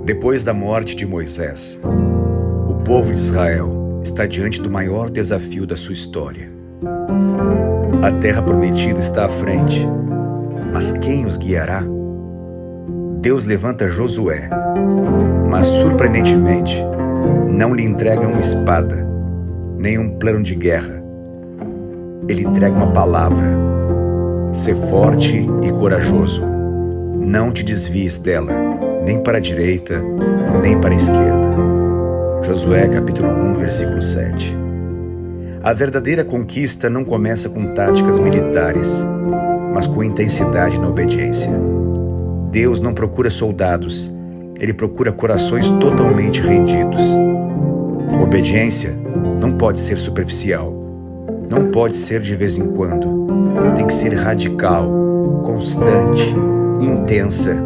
Depois da morte de Moisés, o povo de Israel está diante do maior desafio da sua história. A terra prometida está à frente, mas quem os guiará? Deus levanta Josué, mas surpreendentemente não lhe entrega uma espada, nem um plano de guerra. Ele entrega uma palavra: sê forte e corajoso, não te desvies dela, nem para a direita, nem para a esquerda. Josué capítulo 1, versículo 7. A verdadeira conquista não começa com táticas militares, mas com intensidade na obediência. Deus não procura soldados, Ele procura corações totalmente rendidos. Obediência não pode ser superficial, não pode ser de vez em quando, tem que ser radical, constante, intensa.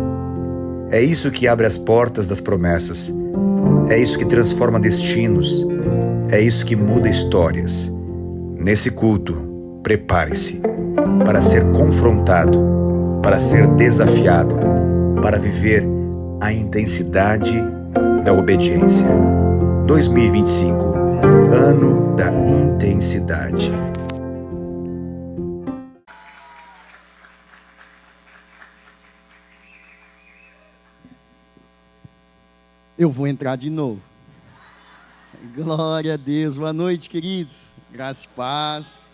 É isso que abre as portas das promessas, é isso que transforma destinos, é isso que muda histórias. Nesse culto, prepare-se para ser confrontado, para ser desafiado, para viver a intensidade da obediência. 2025, ano da intensidade. Eu vou entrar de novo. Glória a Deus. Boa noite, queridos. Graça e paz.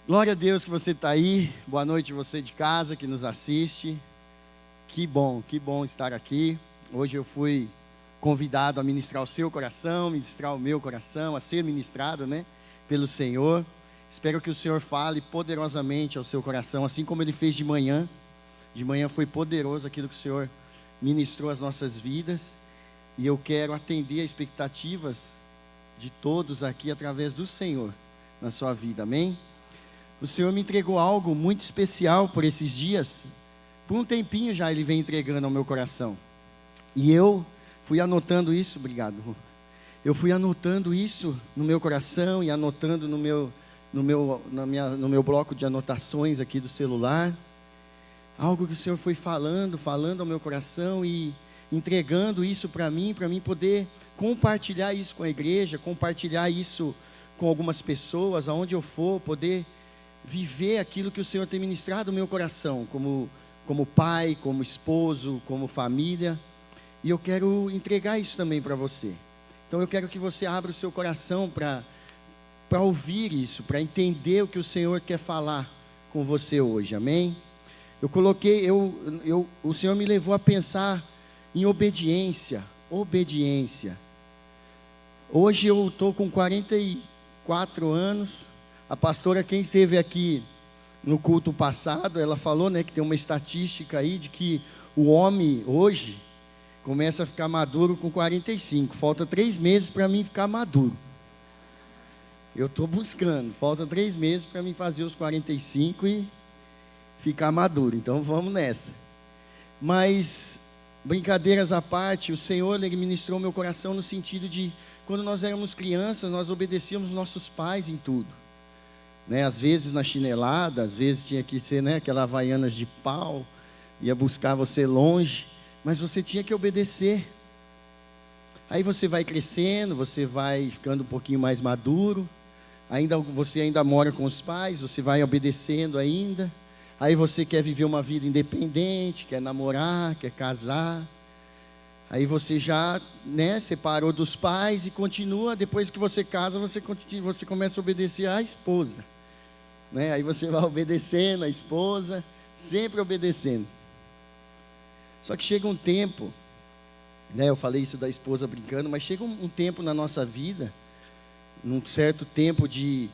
Glória a Deus que você está aí. Boa noite você de casa que nos assiste. Que bom estar aqui. Hoje eu fui convidado a ministrar o seu coração, ministrar o meu coração, a ser ministrado, pelo Senhor. Espero que o Senhor fale poderosamente ao seu coração, assim como Ele fez de manhã. De manhã foi poderoso aquilo que o Senhor ministrou às nossas vidas. E eu quero atender a expectativas de todos aqui através do Senhor na sua vida, amém? O Senhor me entregou algo muito especial por esses dias. Por um tempinho já Ele vem entregando ao meu coração. E eu fui anotando isso, obrigado. Eu fui anotando isso no meu coração e anotando no meu bloco de anotações aqui do celular. Algo que o Senhor foi falando ao meu coração e entregando isso para mim poder compartilhar isso com a igreja, compartilhar isso com algumas pessoas, aonde eu for, poder viver aquilo que o Senhor tem ministrado no meu coração, como pai, como esposo, como família. E eu quero entregar isso também para você. Então eu quero que você abra o seu coração para ouvir isso, para entender o que o Senhor quer falar com você hoje, amém? Eu coloquei, o Senhor me levou a pensar em obediência. Hoje eu estou com 44 anos. A pastora, quem esteve aqui no culto passado, ela falou, que tem uma estatística aí de que o homem hoje começa a ficar maduro com 45. Falta 3 meses para mim ficar maduro. Eu estou buscando. Falta 3 meses para mim fazer os 45 e ficar maduro. Então vamos nessa. Mas, brincadeiras à parte, o Senhor, Ele ministrou meu coração no sentido de, quando nós éramos crianças, nós obedecíamos nossos pais em tudo. Às vezes na chinelada, às vezes tinha que ser aquela havaianas de pau, ia buscar você longe, mas você tinha que obedecer. Aí você vai crescendo, você vai ficando um pouquinho mais maduro, você ainda mora com os pais, você vai obedecendo ainda. Aí você quer viver uma vida independente, quer namorar, quer casar. Aí você já separou dos pais e continua. Depois que você casa, você começa a obedecer à esposa. Aí você vai obedecendo a esposa, sempre obedecendo. Só que chega um tempo, eu falei isso da esposa brincando, mas chega um tempo na nossa vida, num certo tempo de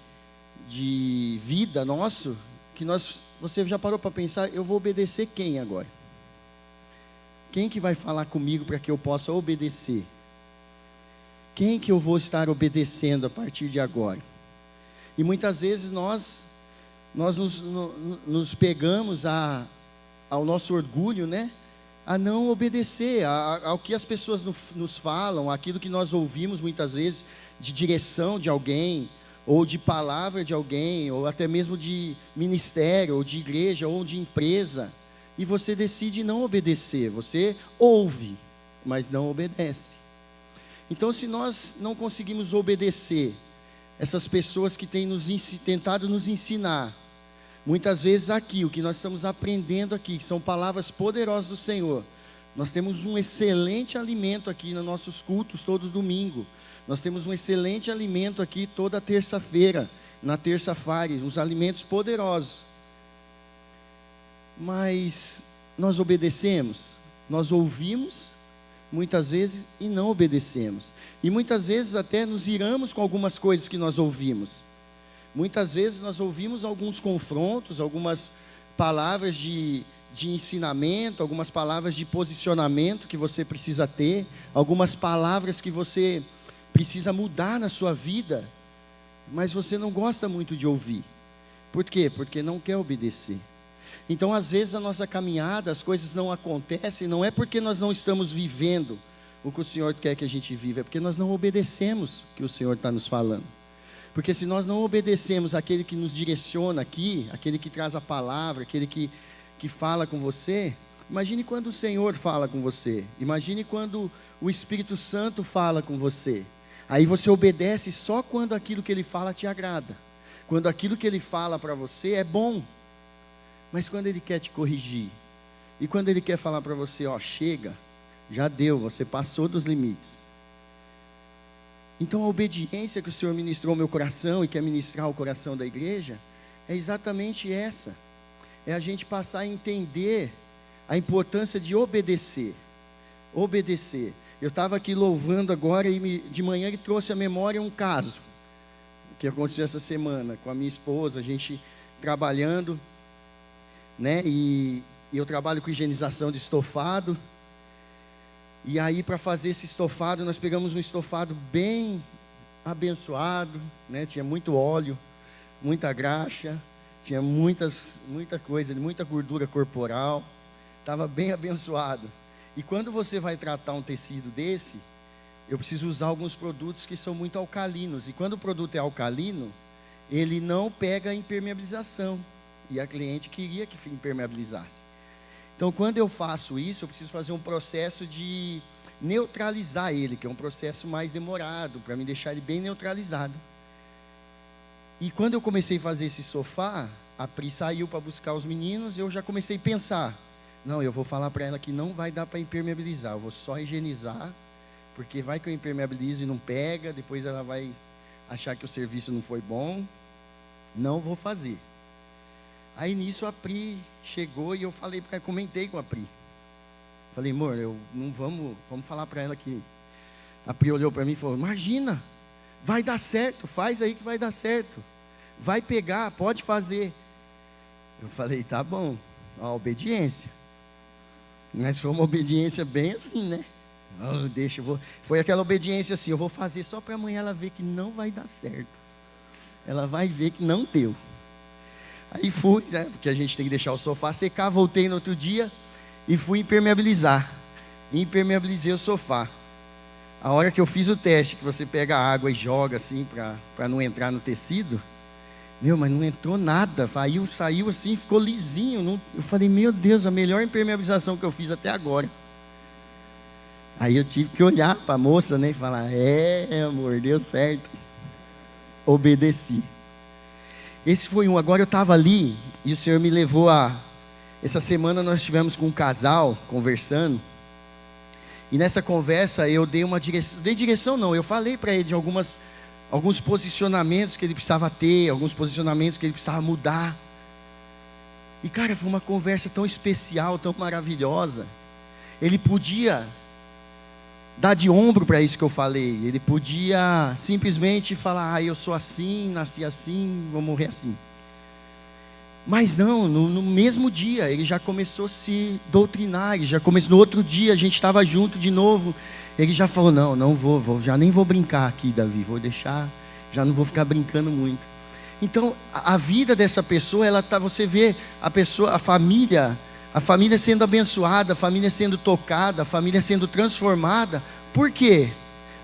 vida nosso, que você já parou para pensar, eu vou obedecer quem agora? Quem que vai falar comigo para que eu possa obedecer? Quem que eu vou estar obedecendo a partir de agora? E muitas vezes nós nos pegamos ao nosso orgulho, a não obedecer ao que as pessoas nos falam, aquilo que nós ouvimos muitas vezes de direção de alguém, ou de palavra de alguém, ou até mesmo de ministério, ou de igreja, ou de empresa. e você decide não obedecer. Você ouve, mas não obedece. Então, se nós não conseguimos obedecer essas pessoas que têm tentado nos ensinar, muitas vezes aqui, o que nós estamos aprendendo aqui, que são palavras poderosas do Senhor, nós temos um excelente alimento aqui nos nossos cultos, todos domingo. Nós temos um excelente alimento aqui toda terça-feira, na terça-feira, uns alimentos poderosos. Mas nós obedecemos, nós ouvimos, muitas vezes, e não obedecemos. E muitas vezes até nos iramos com algumas coisas que nós ouvimos. Muitas vezes nós ouvimos alguns confrontos, algumas palavras de ensinamento, algumas palavras de posicionamento que você precisa ter, algumas palavras que você precisa mudar na sua vida, mas você não gosta muito de ouvir. Por quê? Porque não quer obedecer. Então, às vezes, a nossa caminhada, as coisas não acontecem, não é porque nós não estamos vivendo o que o Senhor quer que a gente viva, é porque nós não obedecemos o que o Senhor está nos falando. Porque se nós não obedecemos aquele que nos direciona aqui, aquele que traz a palavra, aquele que fala com você, imagine quando o Senhor fala com você, imagine quando o Espírito Santo fala com você. Aí você obedece só quando aquilo que Ele fala te agrada, quando aquilo que Ele fala para você é bom. Mas quando Ele quer te corrigir, e quando Ele quer falar para você, ó, chega, já deu, você passou dos limites. Então a obediência que o Senhor ministrou ao meu coração e quer ministrar ao coração da igreja, é exatamente essa. É a gente passar a entender a importância de obedecer. Obedecer. Eu estava aqui louvando agora e de manhã Ele trouxe à memória um caso que aconteceu essa semana com a minha esposa, a gente trabalhando, né? E eu trabalho com higienização de estofado. E aí, para fazer esse estofado, nós pegamos um estofado bem abençoado, né? Tinha muito óleo, muita graxa, tinha muita coisa, muita gordura corporal, estava bem abençoado. E quando você vai tratar um tecido desse, eu preciso usar alguns produtos que são muito alcalinos. E quando o produto é alcalino, ele não pega a impermeabilização. E a cliente queria que impermeabilizasse. Então, quando eu faço isso, eu preciso fazer um processo de neutralizar ele, que é um processo mais demorado, para me deixar ele bem neutralizado. E quando eu comecei a fazer esse sofá, a Pri saiu para buscar os meninos, eu já comecei a pensar, não, eu vou falar para ela que não vai dar para impermeabilizar, eu vou só higienizar, porque vai que eu impermeabilizo e não pega, depois ela vai achar que o serviço não foi bom, não vou fazer. Aí nisso a Pri chegou e eu falei para ela, comentei com a Pri. Falei, amor, vamos falar para ela que... A Pri olhou para mim e falou, imagina, vai dar certo, faz aí que vai dar certo. Vai pegar, pode fazer. Eu falei, tá bom, a obediência. Mas foi uma obediência bem assim, né? Oh, foi aquela obediência assim, eu vou fazer só para amanhã ela ver que não vai dar certo. Ela vai ver que não deu. Aí fui, né, porque a gente tem que deixar o sofá secar, voltei no outro dia e fui impermeabilizar. Impermeabilizei o sofá. A hora que eu fiz o teste, que você pega a água e joga assim, para não entrar no tecido, mas não entrou nada, saiu assim, ficou lisinho. Eu falei, meu Deus, a melhor impermeabilização que eu fiz até agora. Aí eu tive que olhar para a moça, né, e falar, amor, deu certo. Obedeci. Esse foi um. Agora eu estava ali e o Senhor me levou a... Essa semana nós estivemos com um casal conversando. E nessa conversa eu dei uma direção. Dei direção não, eu falei para ele de alguns posicionamentos que ele precisava ter, alguns posicionamentos que ele precisava mudar. E cara, foi uma conversa tão especial, tão maravilhosa. Ele podia dar de ombro para isso que eu falei. Ele podia simplesmente falar, eu sou assim, nasci assim, vou morrer assim. Mas não, no mesmo dia, ele já começou a se doutrinar, no outro dia, a gente estava junto de novo, ele já falou, não vou, já nem vou brincar aqui, Davi, vou deixar, já não vou ficar brincando muito. Então, a vida dessa pessoa, você vê a família sendo abençoada, a família sendo tocada, a família sendo transformada. Por quê?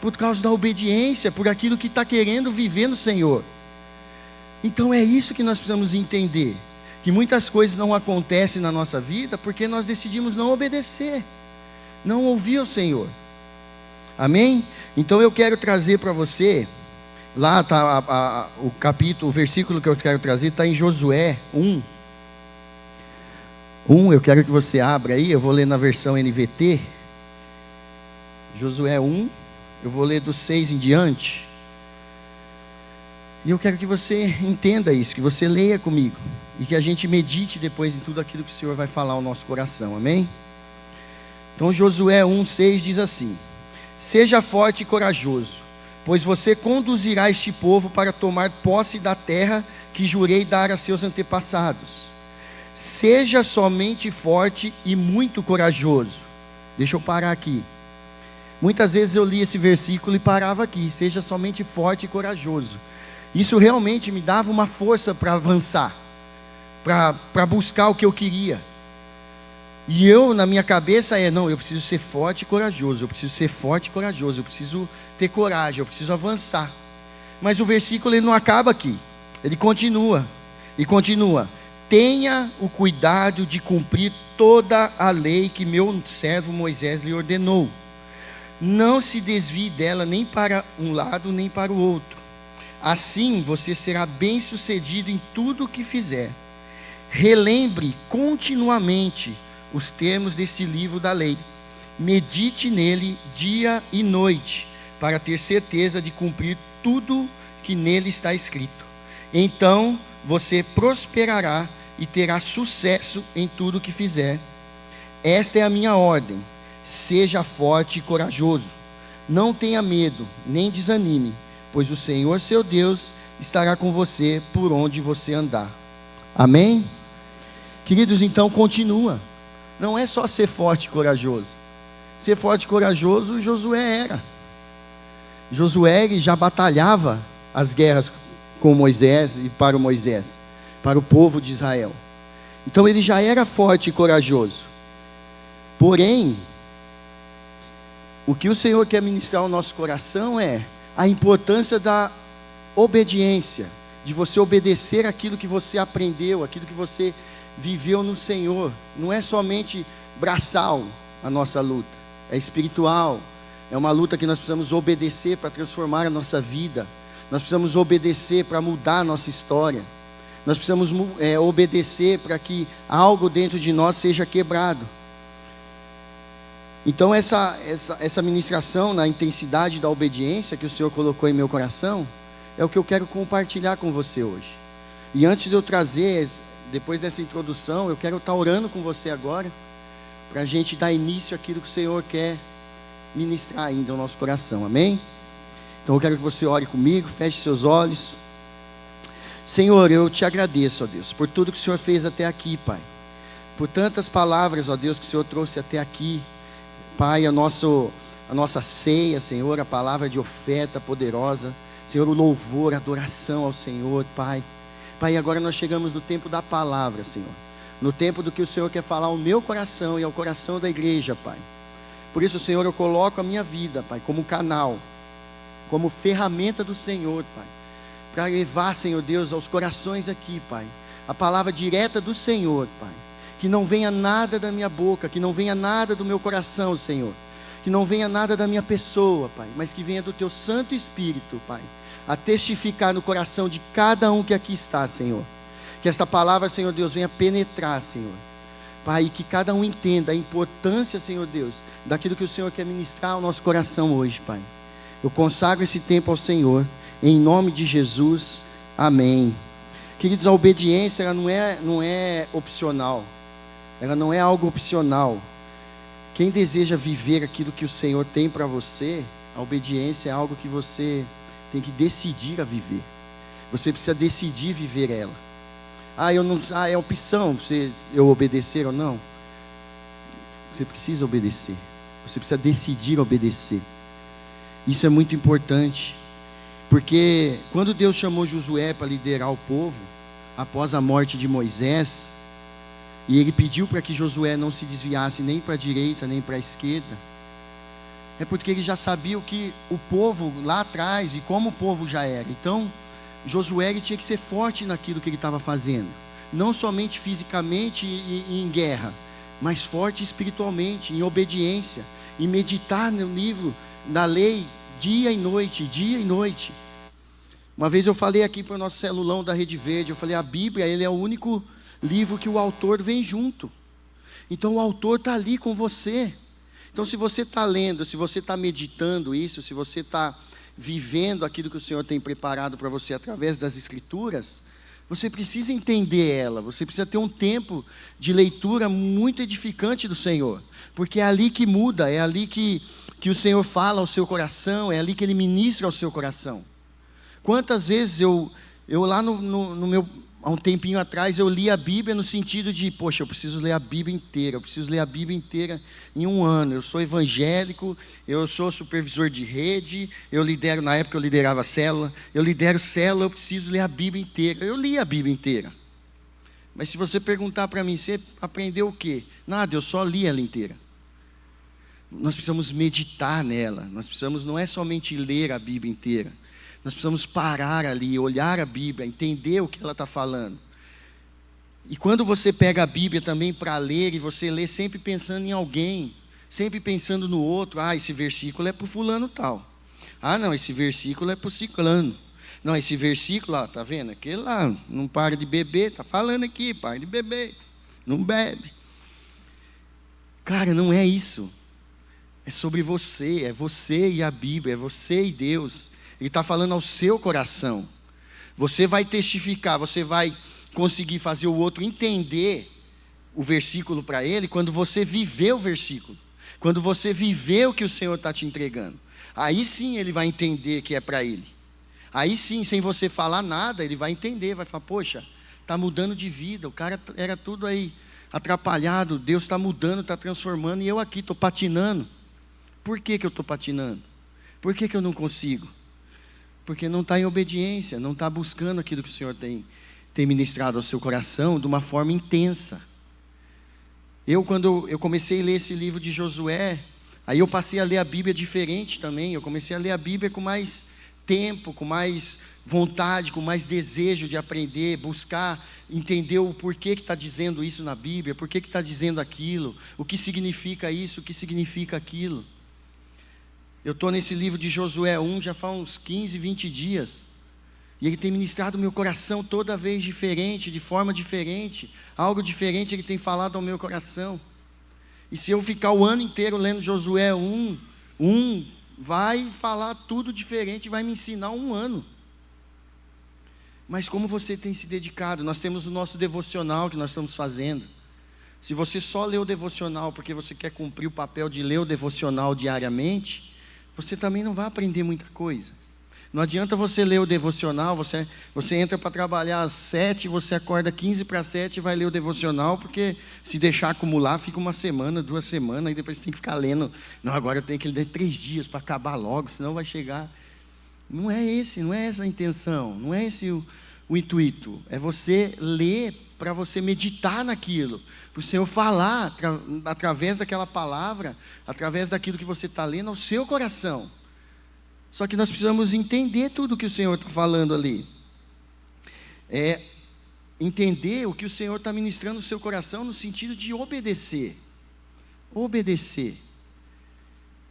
Por causa da obediência, por aquilo que está querendo viver no Senhor. Então é isso que nós precisamos entender, que muitas coisas não acontecem na nossa vida porque nós decidimos não obedecer, não ouvir o Senhor. Amém? Então eu quero trazer para você, lá está o capítulo, o versículo que eu quero trazer está em Josué 1. Eu quero que você abra aí, eu vou ler na versão NVT. Josué 1, eu vou ler do 6 em diante. E eu quero que você entenda isso, que você leia comigo. E que a gente medite depois em tudo aquilo que o Senhor vai falar ao nosso coração, amém? Então Josué 1:6 diz assim: seja forte e corajoso, pois você conduzirá este povo para tomar posse da terra que jurei dar a seus antepassados. Seja somente forte e muito corajoso. Deixa eu parar aqui. Muitas vezes eu li esse versículo e parava aqui. Seja somente forte e corajoso. Isso realmente me dava uma força para avançar, para buscar o que eu queria. E eu, na minha cabeça, não, eu preciso ser forte e corajoso, eu preciso ser forte e corajoso, eu preciso ter coragem, eu preciso avançar. Mas o versículo ele não acaba aqui, ele continua, e continua: tenha o cuidado de cumprir toda a lei que meu servo Moisés lhe ordenou. Não se desvie dela nem para um lado nem para o outro. Assim você será bem-sucedido em tudo o que fizer. Relembre continuamente os termos desse livro da lei. Medite nele dia e noite, para ter certeza de cumprir tudo que nele está escrito. Então você prosperará e terá sucesso em tudo que fizer. Esta é a minha ordem: seja forte e corajoso. Não tenha medo, nem desanime, pois o Senhor seu Deus estará com você por onde você andar. Amém? Queridos, então continua. Não é só ser forte e corajoso. Ser forte e corajoso, Josué era. Josué já batalhava as guerras com Moisés e para o Moisés, para o povo de Israel. Então ele já era forte e corajoso. Porém, o que o Senhor quer ministrar ao nosso coração é a importância da obediência, de você obedecer aquilo que você aprendeu, aquilo que você viveu no Senhor. Não é somente braçal a nossa luta, é espiritual, é uma luta que nós precisamos obedecer para transformar a nossa vida, nós precisamos obedecer para mudar a nossa história, nós precisamos obedecer para que algo dentro de nós seja quebrado. Então essa ministração na intensidade da obediência que o Senhor colocou em meu coração, é o que eu quero compartilhar com você hoje. E antes de eu trazer, depois dessa introdução, eu quero estar orando com você agora, para a gente dar início àquilo que o Senhor quer ministrar ainda ao nosso coração, amém? Então eu quero que você ore comigo, feche seus olhos. Senhor, eu te agradeço, ó Deus, por tudo que o Senhor fez até aqui, Pai, por tantas palavras, ó Deus, que o Senhor trouxe até aqui, Pai, a nossa ceia, Senhor, a palavra de oferta poderosa, Senhor, o louvor, a adoração ao Senhor, Pai. Pai, agora nós chegamos no tempo da palavra, Senhor, no tempo do que o Senhor quer falar ao meu coração e ao coração da igreja, Pai. Por isso, Senhor, eu coloco a minha vida, Pai, como canal, como ferramenta do Senhor, Pai, para levar, Senhor Deus, aos corações aqui, Pai, a palavra direta do Senhor, Pai. Que não venha nada da minha boca, que não venha nada do meu coração, Senhor, que não venha nada da minha pessoa, Pai, mas que venha do Teu Santo Espírito, Pai, a testificar no coração de cada um que aqui está, Senhor. Que essa palavra, Senhor Deus, venha penetrar, Senhor, Pai, e que cada um entenda a importância, Senhor Deus, daquilo que o Senhor quer ministrar ao nosso coração hoje, Pai. Eu consagro esse tempo ao Senhor, em nome de Jesus, amém. Queridos, a obediência ela não é opcional, ela não é algo opcional. Quem deseja viver aquilo que o Senhor tem para você, a obediência é algo que você tem que decidir a viver. Você precisa decidir viver ela. É opção eu obedecer ou não. Você precisa obedecer. Você precisa decidir obedecer. Isso é muito importante, porque quando Deus chamou Josué para liderar o povo, após a morte de Moisés, e ele pediu para que Josué não se desviasse nem para a direita, nem para a esquerda, é porque ele já sabia o que o povo lá atrás, e como o povo já era. Então, Josué ele tinha que ser forte naquilo que ele estava fazendo. não somente fisicamente e em guerra, mas forte espiritualmente, em obediência, e meditar no livro, na lei, dia e noite, dia e noite. Uma vez eu falei aqui para o nosso celulão da Rede Verde, eu falei, a Bíblia, ele é o único livro que o autor vem junto. Então o autor está ali com você. Então se você está lendo, se você está meditando isso, se você está vivendo aquilo que o Senhor tem preparado para você através das Escrituras, você precisa entender ela, você precisa ter um tempo de leitura muito edificante do Senhor, porque é ali que muda, é ali que o Senhor fala ao seu coração, é ali que Ele ministra ao seu coração. Quantas vezes eu lá no meu, há um tempinho atrás, eu li a Bíblia no sentido de, poxa, eu preciso ler a Bíblia inteira, eu preciso ler a Bíblia inteira em um ano. Eu sou evangélico, eu sou supervisor de rede, na época eu liderava célula, eu lidero célula, eu preciso ler a Bíblia inteira. Eu li a Bíblia inteira. Mas se você perguntar para mim, você aprendeu o quê? Nada, eu só li ela inteira. Nós precisamos meditar nela, nós precisamos não é somente ler a Bíblia inteira, nós precisamos parar ali, olhar a Bíblia, entender o que ela está falando. E quando você pega a Bíblia também para ler, e você lê sempre pensando em alguém, sempre pensando no outro, esse versículo é para o fulano tal. Não, esse versículo é para o ciclano. Não, esse versículo, tá vendo? Aquele lá, não para de beber, está falando aqui, para de beber, não bebe. Cara, não é isso. É sobre você, é você e a Bíblia, é você e Deus. Ele está falando ao seu coração. Você vai testificar, você vai conseguir fazer o outro entender o versículo para ele quando você viver o versículo. Quando você viver o que o Senhor está te entregando. Aí sim ele vai entender que é para ele. Aí sim, sem você falar nada, ele vai entender, vai falar, poxa, está mudando de vida, o cara era tudo aí atrapalhado, Deus está mudando, está transformando, e eu aqui estou patinando. Por que eu estou patinando? Por que eu não consigo? Porque não está em obediência, não está buscando aquilo que o Senhor tem ministrado ao seu coração de uma forma intensa. Quando eu comecei a ler esse livro de Josué, aí eu passei a ler a Bíblia diferente também, eu comecei a ler a Bíblia com mais tempo, com mais vontade, com mais desejo de aprender, buscar, entender o porquê que está dizendo isso na Bíblia, porquê que está dizendo aquilo, o que significa isso, o que significa aquilo. Eu estou nesse livro de Josué 1 já faz uns 15, 20 dias. E ele tem ministrado o meu coração toda vez diferente, de forma diferente. Algo diferente ele tem falado ao meu coração. E se eu ficar o ano inteiro lendo Josué 1, vai falar tudo diferente, vai me ensinar um ano. Mas como você tem se dedicado? Nós temos o nosso devocional que nós estamos fazendo. Se você só lê o devocional porque você quer cumprir o papel de ler o devocional diariamente, você também não vai aprender muita coisa. Não adianta você ler o devocional, você entra para trabalhar às 7, você acorda 15 para 7 e vai ler o devocional, porque se deixar acumular, fica uma semana, 2 semanas, e depois você tem que ficar lendo. Não, agora eu tenho que ler 3 dias para acabar logo, senão vai chegar. Não é essa a intenção, não é esse o intuito. É você ler para você meditar naquilo, para o Senhor falar através daquela palavra, através daquilo que você está lendo ao seu coração. Só que nós precisamos entender tudo o que o Senhor está falando ali. Entender o que o Senhor está ministrando no seu coração no sentido de obedecer. Obedecer.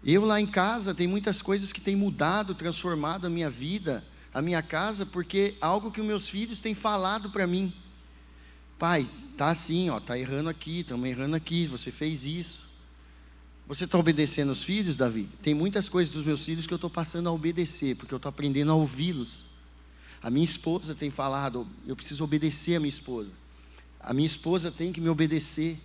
Eu lá em casa, tem muitas coisas que têm mudado, transformado a minha vida, a minha casa, porque algo que os meus filhos têm falado para mim. Pai, está assim, está errando aqui, estamos errando aqui, você fez isso. Você está obedecendo os filhos, Davi? Tem muitas coisas dos meus filhos que eu estou passando a obedecer, porque eu estou aprendendo a ouvi-los. A minha esposa tem falado, eu preciso obedecer a minha esposa. A minha esposa tem que me obedecer,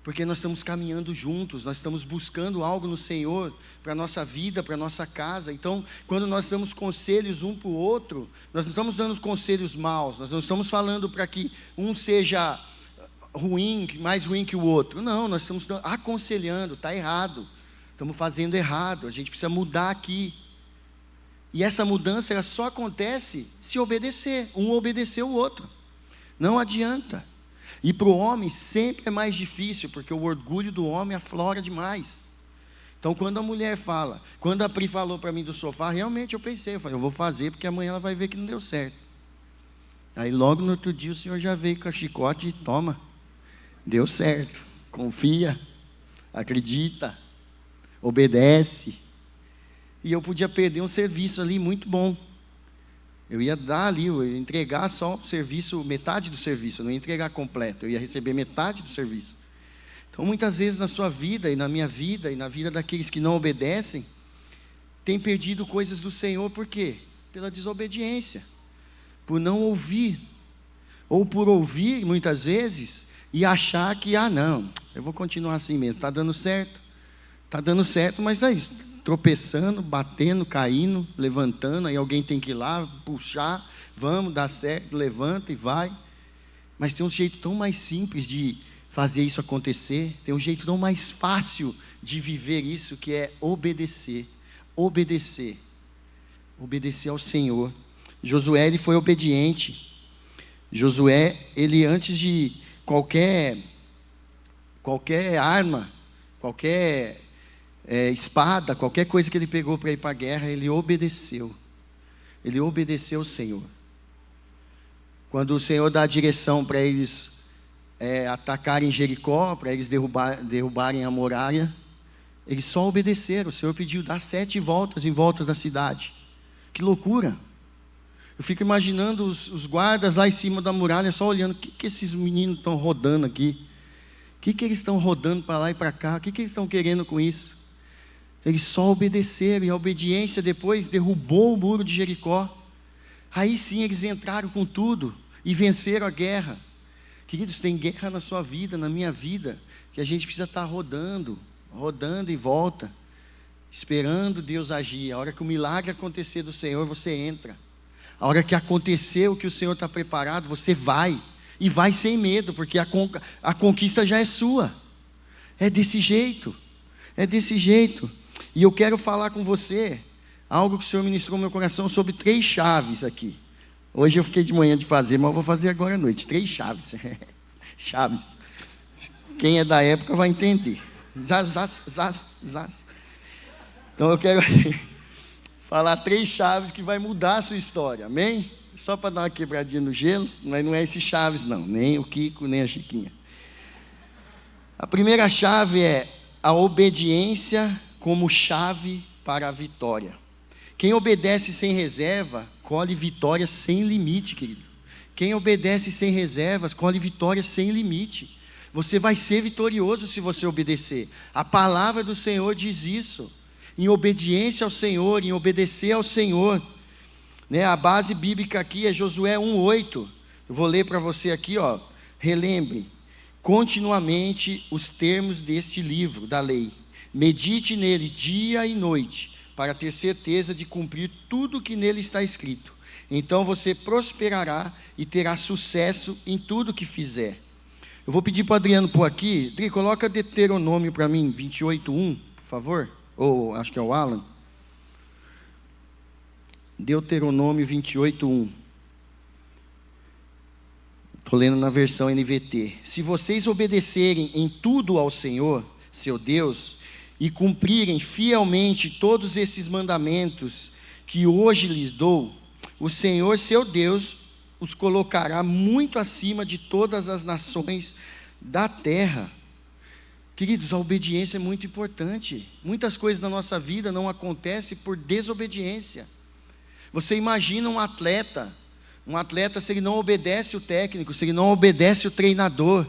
porque nós estamos caminhando juntos, nós estamos buscando algo no Senhor, para a nossa vida, para a nossa casa. Então, quando nós damos conselhos um para o outro, nós não estamos dando conselhos maus, nós não estamos falando para que um seja mais ruim que o outro. Não, nós estamos aconselhando, está errado, estamos fazendo errado, a gente precisa mudar aqui. E essa mudança ela só acontece se obedecer, um obedecer o outro. Não adianta. E para o homem sempre é mais difícil, porque o orgulho do homem aflora demais. Então quando a mulher fala, quando a Pri falou para mim do sofá, realmente eu pensei, eu vou fazer porque amanhã ela vai ver que não deu certo. Aí logo no outro dia o Senhor já veio com a chicote e toma. Deu certo. Confia, acredita, obedece. E eu podia perder um serviço ali muito bom. Eu ia dar ali, eu ia entregar só o serviço, metade do serviço, eu não ia entregar completo, eu ia receber metade do serviço. Então muitas vezes na sua vida e na minha vida e na vida daqueles que não obedecem, tem perdido coisas do Senhor, por quê? Pela desobediência, por não ouvir, ou por ouvir muitas vezes e achar que, não, eu vou continuar assim mesmo, está dando certo, mas é isso, tropeçando, batendo, caindo, levantando, aí alguém tem que ir lá, puxar, vamos, dá certo, levanta e vai. Mas tem um jeito tão mais simples de fazer isso acontecer, tem um jeito tão mais fácil de viver isso, que é obedecer ao Senhor. Josué, ele foi obediente. Josué, ele antes de qualquer arma, qualquer espada, qualquer coisa que ele pegou para ir para a guerra, ele obedeceu ao Senhor. Quando o Senhor dá a direção para eles atacarem Jericó, para eles derrubarem a muralha, eles só obedeceram. O Senhor pediu, dá 7 voltas em volta da cidade. Que loucura! Eu fico imaginando os guardas lá em cima da muralha, só olhando, o que esses meninos estão rodando aqui? O que eles estão rodando para lá e para cá? O que eles estão querendo com isso? Eles só obedeceram, e a obediência depois derrubou o muro de Jericó. Aí sim eles entraram com tudo e venceram a guerra. Queridos, tem guerra na sua vida, na minha vida, que a gente precisa estar rodando em volta, esperando Deus agir. A hora que o milagre acontecer do Senhor, você entra. A hora que acontecer o que o Senhor está preparado, você vai. E vai sem medo, porque a conquista já é sua. É desse jeito. E eu quero falar com você algo que o Senhor ministrou no meu coração sobre 3 chaves aqui. Hoje eu fiquei de manhã de fazer, mas eu vou fazer agora à noite. 3 chaves. Chaves. Quem é da época vai entender. Zaz. Então eu quero falar 3 chaves que vai mudar a sua história, amém? Só para dar uma quebradinha no gelo, mas não é esses chaves não, nem o Kiko, nem a Chiquinha. A primeira chave é a obediência como chave para a vitória. Quem obedece sem reserva, colhe vitória sem limite, querido. Quem obedece sem reservas, colhe vitória sem limite. Você vai ser vitorioso se você obedecer. A palavra do Senhor diz isso. Em obediência ao Senhor, em obedecer ao Senhor. A base bíblica aqui é Josué 1:8. Eu vou ler para você aqui, relembre continuamente os termos deste livro da lei. Medite nele dia e noite, para ter certeza de cumprir tudo o que nele está escrito. Então você prosperará e terá sucesso em tudo que fizer. Eu vou pedir para o Adriano pôr aqui. Adri, coloca Deuteronômio para mim, 28:1, por favor. Ou acho que é o Alan. Deuteronômio 28:1. Estou lendo na versão NVT. Se vocês obedecerem em tudo ao Senhor, seu Deus, e cumprirem fielmente todos esses mandamentos que hoje lhes dou, o Senhor, seu Deus, os colocará muito acima de todas as nações da terra. Queridos, a obediência é muito importante. Muitas coisas na nossa vida não acontecem por desobediência. Você imagina um atleta, se ele não obedece o técnico, se ele não obedece o treinador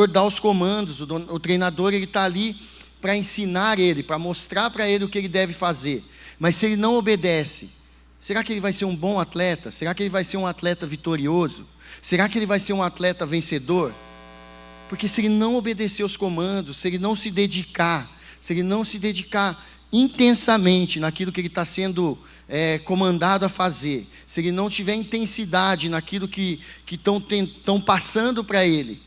dá os comandos, o treinador ele está ali para ensinar ele, para mostrar para ele o que ele deve fazer, mas se ele não obedece, será que ele vai ser um bom atleta? Será que ele vai ser um atleta vitorioso? Será que ele vai ser um atleta vencedor? Porque se ele não obedecer os comandos, se ele não se dedicar intensamente naquilo que ele está sendo comandado a fazer, se ele não tiver intensidade naquilo que estão passando para ele,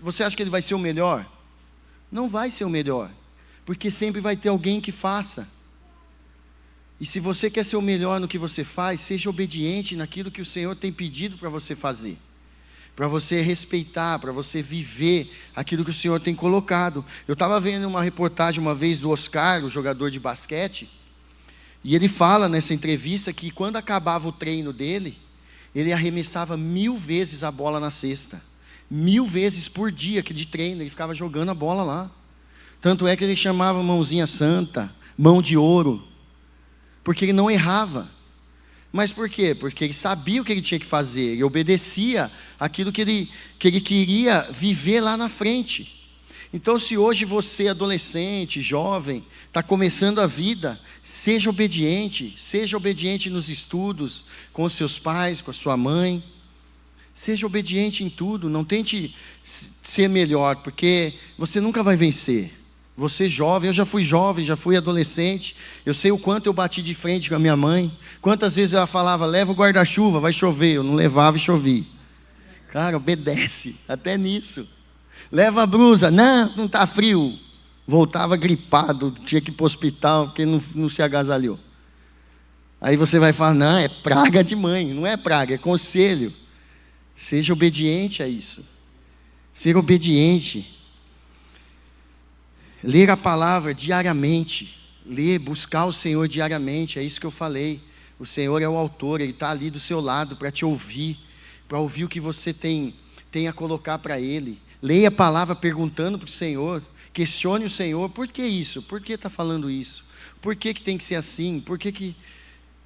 você acha que ele vai ser o melhor? Não vai ser o melhor, porque sempre vai ter alguém que faça. E se você quer ser o melhor no que você faz, seja obediente naquilo que o Senhor tem pedido para você fazer, para você respeitar, para você viver aquilo que o Senhor tem colocado. Eu estava vendo uma reportagem uma vez do Oscar, o jogador de basquete, e ele fala nessa entrevista que quando acabava o treino dele, ele arremessava 1000 vezes a bola na cesta. 1000 vezes por dia que de treino, ele ficava jogando a bola lá. Tanto é que ele chamava mãozinha santa, mão de ouro, porque ele não errava. Mas por quê? Porque ele sabia o que ele tinha que fazer, e obedecia aquilo que ele queria viver lá na frente. Então, se hoje você, adolescente, jovem, está começando a vida, seja obediente nos estudos, com os seus pais, com a sua mãe. Seja obediente em tudo, não tente ser melhor, porque você nunca vai vencer. Você jovem, eu já fui jovem, já fui adolescente, eu sei o quanto eu bati de frente com a minha mãe, quantas vezes ela falava, leva o guarda-chuva, vai chover, eu não levava e chovia. Cara, obedece, até nisso. Leva a blusa, não está frio. Voltava gripado, tinha que ir para o hospital, porque não se agasalhou. Aí você vai falar, não, é praga de mãe, não é praga, é conselho. Seja obediente a isso. Ser obediente. Ler a palavra diariamente. Ler, buscar o Senhor diariamente. É isso que eu falei. O Senhor é o autor, Ele está ali do seu lado para te ouvir. Para ouvir o que você tem a colocar para Ele. Leia a palavra perguntando para o Senhor. Questione o Senhor. Por que isso? Por que está falando isso? Por que tem que ser assim? Por que...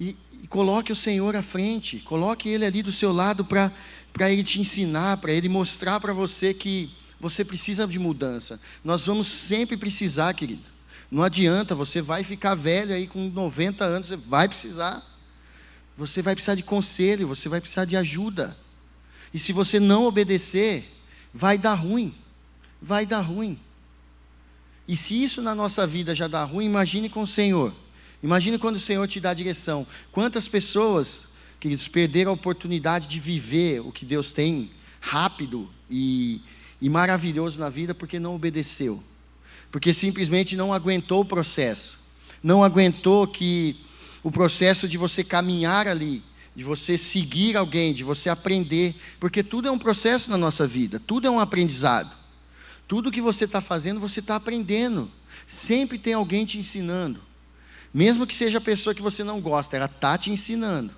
E coloque o Senhor à frente. Coloque Ele ali do seu lado para Ele te ensinar, para Ele mostrar para você que você precisa de mudança. Nós vamos sempre precisar, querido. Não adianta, você vai ficar velho aí com 90 anos, você vai precisar. Você vai precisar de conselho, você vai precisar de ajuda. E se você não obedecer, vai dar ruim. Vai dar ruim. E se isso na nossa vida já dá ruim, imagine com o Senhor. Imagine quando o Senhor te dá a direção. Quantas pessoas, queridos, perderam a oportunidade de viver o que Deus tem rápido e maravilhoso na vida porque não obedeceu. Porque simplesmente não aguentou o processo. Não aguentou o processo de você caminhar ali, de você seguir alguém, de você aprender. Porque tudo é um processo na nossa vida, tudo é um aprendizado. Tudo que você está fazendo, você está aprendendo. Sempre tem alguém te ensinando. Mesmo que seja a pessoa que você não gosta, ela está te ensinando.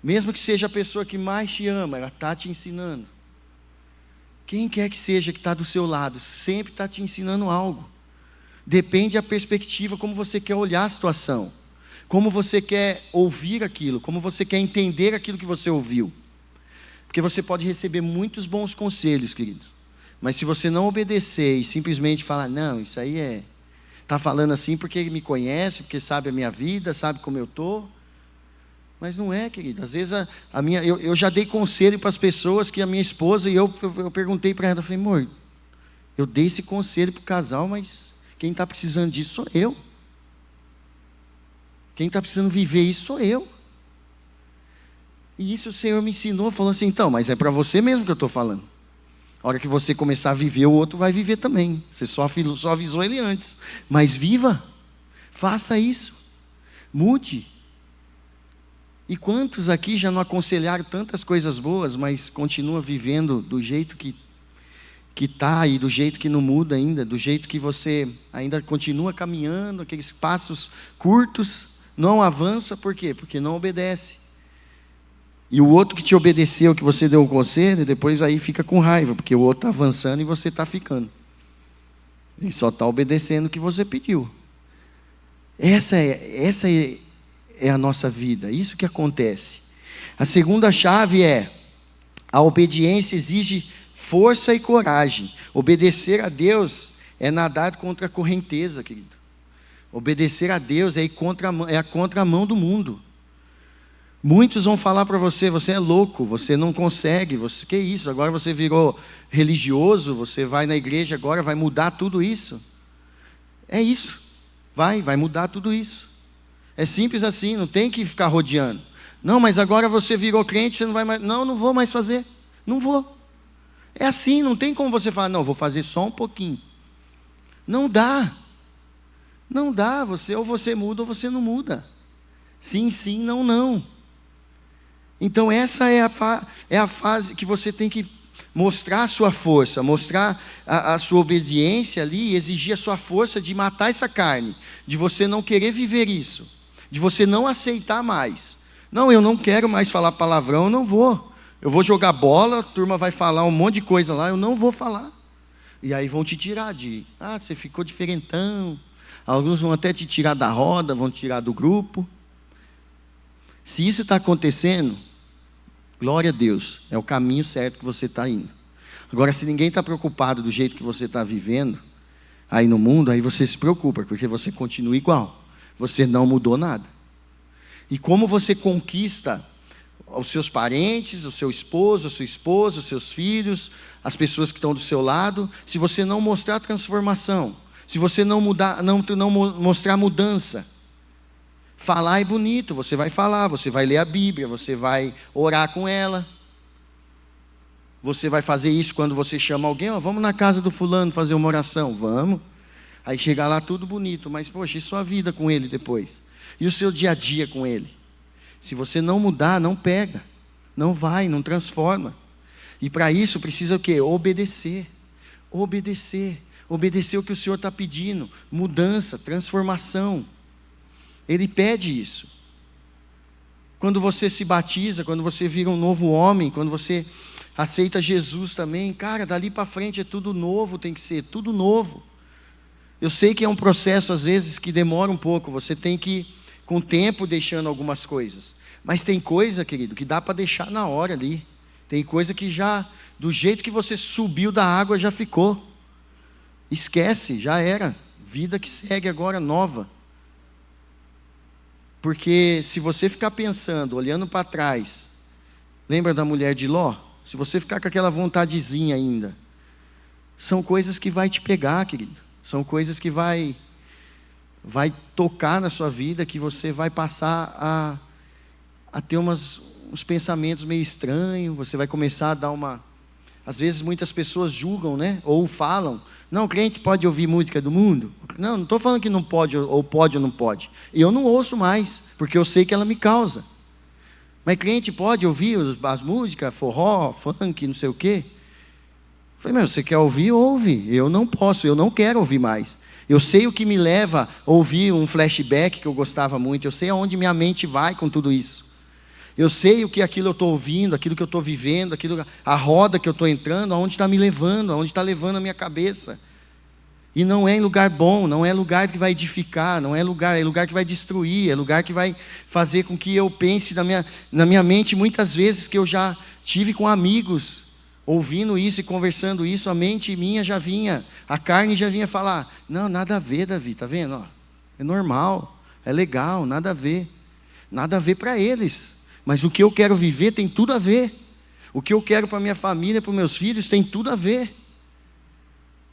Mesmo que seja a pessoa que mais te ama, ela está te ensinando. Quem quer que seja que está do seu lado, sempre está te ensinando algo. Depende da perspectiva, como você quer olhar a situação. Como você quer ouvir aquilo, como você quer entender aquilo que você ouviu. Porque você pode receber muitos bons conselhos, querido. Mas se você não obedecer e simplesmente falar, não, isso aí está falando assim porque ele me conhece, porque sabe a minha vida, sabe como eu estou. Mas não é, querido. Às vezes eu já dei conselho para as pessoas que a minha esposa, e eu perguntei para ela, eu falei, amor, eu dei esse conselho para o casal, mas quem está precisando disso sou eu. Quem está precisando viver isso sou eu. E isso o Senhor me ensinou, falou assim, então, mas é para você mesmo que eu estou falando. A hora que você começar a viver, o outro vai viver também. Você só avisou ele antes. Mas viva, faça isso, mude. E quantos aqui já não aconselharam tantas coisas boas, mas continua vivendo do jeito que está e do jeito que não muda ainda, do jeito que você ainda continua caminhando, aqueles passos curtos, não avança, por quê? Porque não obedece. E o outro que te obedeceu, que você deu o conselho, depois aí fica com raiva, porque o outro está avançando e você está ficando. Ele só está obedecendo o que você pediu. Essa é a nossa vida, isso que acontece. A segunda chave é, a obediência exige força e coragem. Obedecer a Deus é nadar contra a correnteza, querido. Obedecer a Deus é a contramão do mundo. Muitos vão falar para você, você é louco, você não consegue, que isso, agora você virou religioso, você vai na igreja agora, vai mudar tudo isso. É isso, vai mudar tudo isso. É simples assim, não tem que ficar rodeando. Não, mas agora você virou crente, você não vai mais, não vou mais fazer, não vou. É assim, não tem como você falar, não, vou fazer só um pouquinho. Não dá, ou você muda ou você não muda. Sim, não. Então essa é a fase que você tem que mostrar a sua força, mostrar a sua obediência ali, e exigir a sua força de matar essa carne, de você não querer viver isso, de você não aceitar mais. Não, eu não quero mais falar palavrão, eu não vou. Eu vou jogar bola, a turma vai falar um monte de coisa lá, eu não vou falar. E aí vão te tirar você ficou diferentão. Alguns vão até te tirar da roda, vão te tirar do grupo. Se isso está acontecendo, glória a Deus, é o caminho certo que você está indo. Agora, se ninguém está preocupado do jeito que você está vivendo, aí no mundo, aí você se preocupa, porque você continua igual. Você não mudou nada. E como você conquista os seus parentes, o seu esposo, a sua esposa, os seus filhos, as pessoas que estão do seu lado, se você não mostrar transformação, se você não mostrar mudança. Falar é bonito, você vai falar, você vai ler a Bíblia, você vai orar com ela. Você vai fazer isso quando você chama alguém, vamos na casa do fulano fazer uma oração, vamos. Aí chega lá tudo bonito, mas poxa, e sua vida com ele depois? E o seu dia a dia com ele? Se você não mudar, não pega, não vai, não transforma. E para isso precisa o quê? Obedecer. Obedecer o que o Senhor está pedindo, mudança, transformação. Ele pede isso. Quando você se batiza, quando você vira um novo homem, quando você aceita Jesus também, cara, dali para frente é tudo novo, tem que ser tudo novo. Eu sei que é um processo às vezes que demora um pouco, você tem que ir com o tempo deixando algumas coisas. Mas tem coisa, querido, que dá para deixar na hora ali. Tem coisa que já, do jeito que você subiu da água, já ficou. Esquece, já era. Vida que segue agora, nova. Porque se você ficar pensando, olhando para trás, lembra da mulher de Ló? Se você ficar com aquela vontadezinha ainda, são coisas que vai te pegar, querido. São coisas que vai tocar na sua vida, que você vai passar a ter uns pensamentos meio estranhos, você vai começar a dar uma... Às vezes muitas pessoas julgam, né? Ou falam, não, crente pode ouvir música do mundo? Não estou falando que não pode ou não pode. Eu não ouço mais, porque eu sei que ela me causa. Mas crente pode ouvir as músicas, forró, funk, não sei o quê? Eu falei, você quer ouvir? Ouve. Eu não posso, eu não quero ouvir mais. Eu sei o que me leva a ouvir um flashback que eu gostava muito. Eu sei aonde minha mente vai com tudo isso. Eu sei o que aquilo eu estou ouvindo, aquilo que eu estou vivendo, a roda que eu estou entrando, aonde está me levando, aonde está levando a minha cabeça. E não é em lugar bom, não é lugar que vai edificar, não é lugar que vai destruir, é lugar que vai fazer com que eu pense na minha mente muitas vezes que eu já tive com amigos, ouvindo isso e conversando isso, a mente minha já vinha, a carne já vinha falar, não, nada a ver, Davi, está vendo? É normal, é legal, nada a ver para eles, mas o que eu quero viver tem tudo a ver, o que eu quero para minha família, para os meus filhos, tem tudo a ver.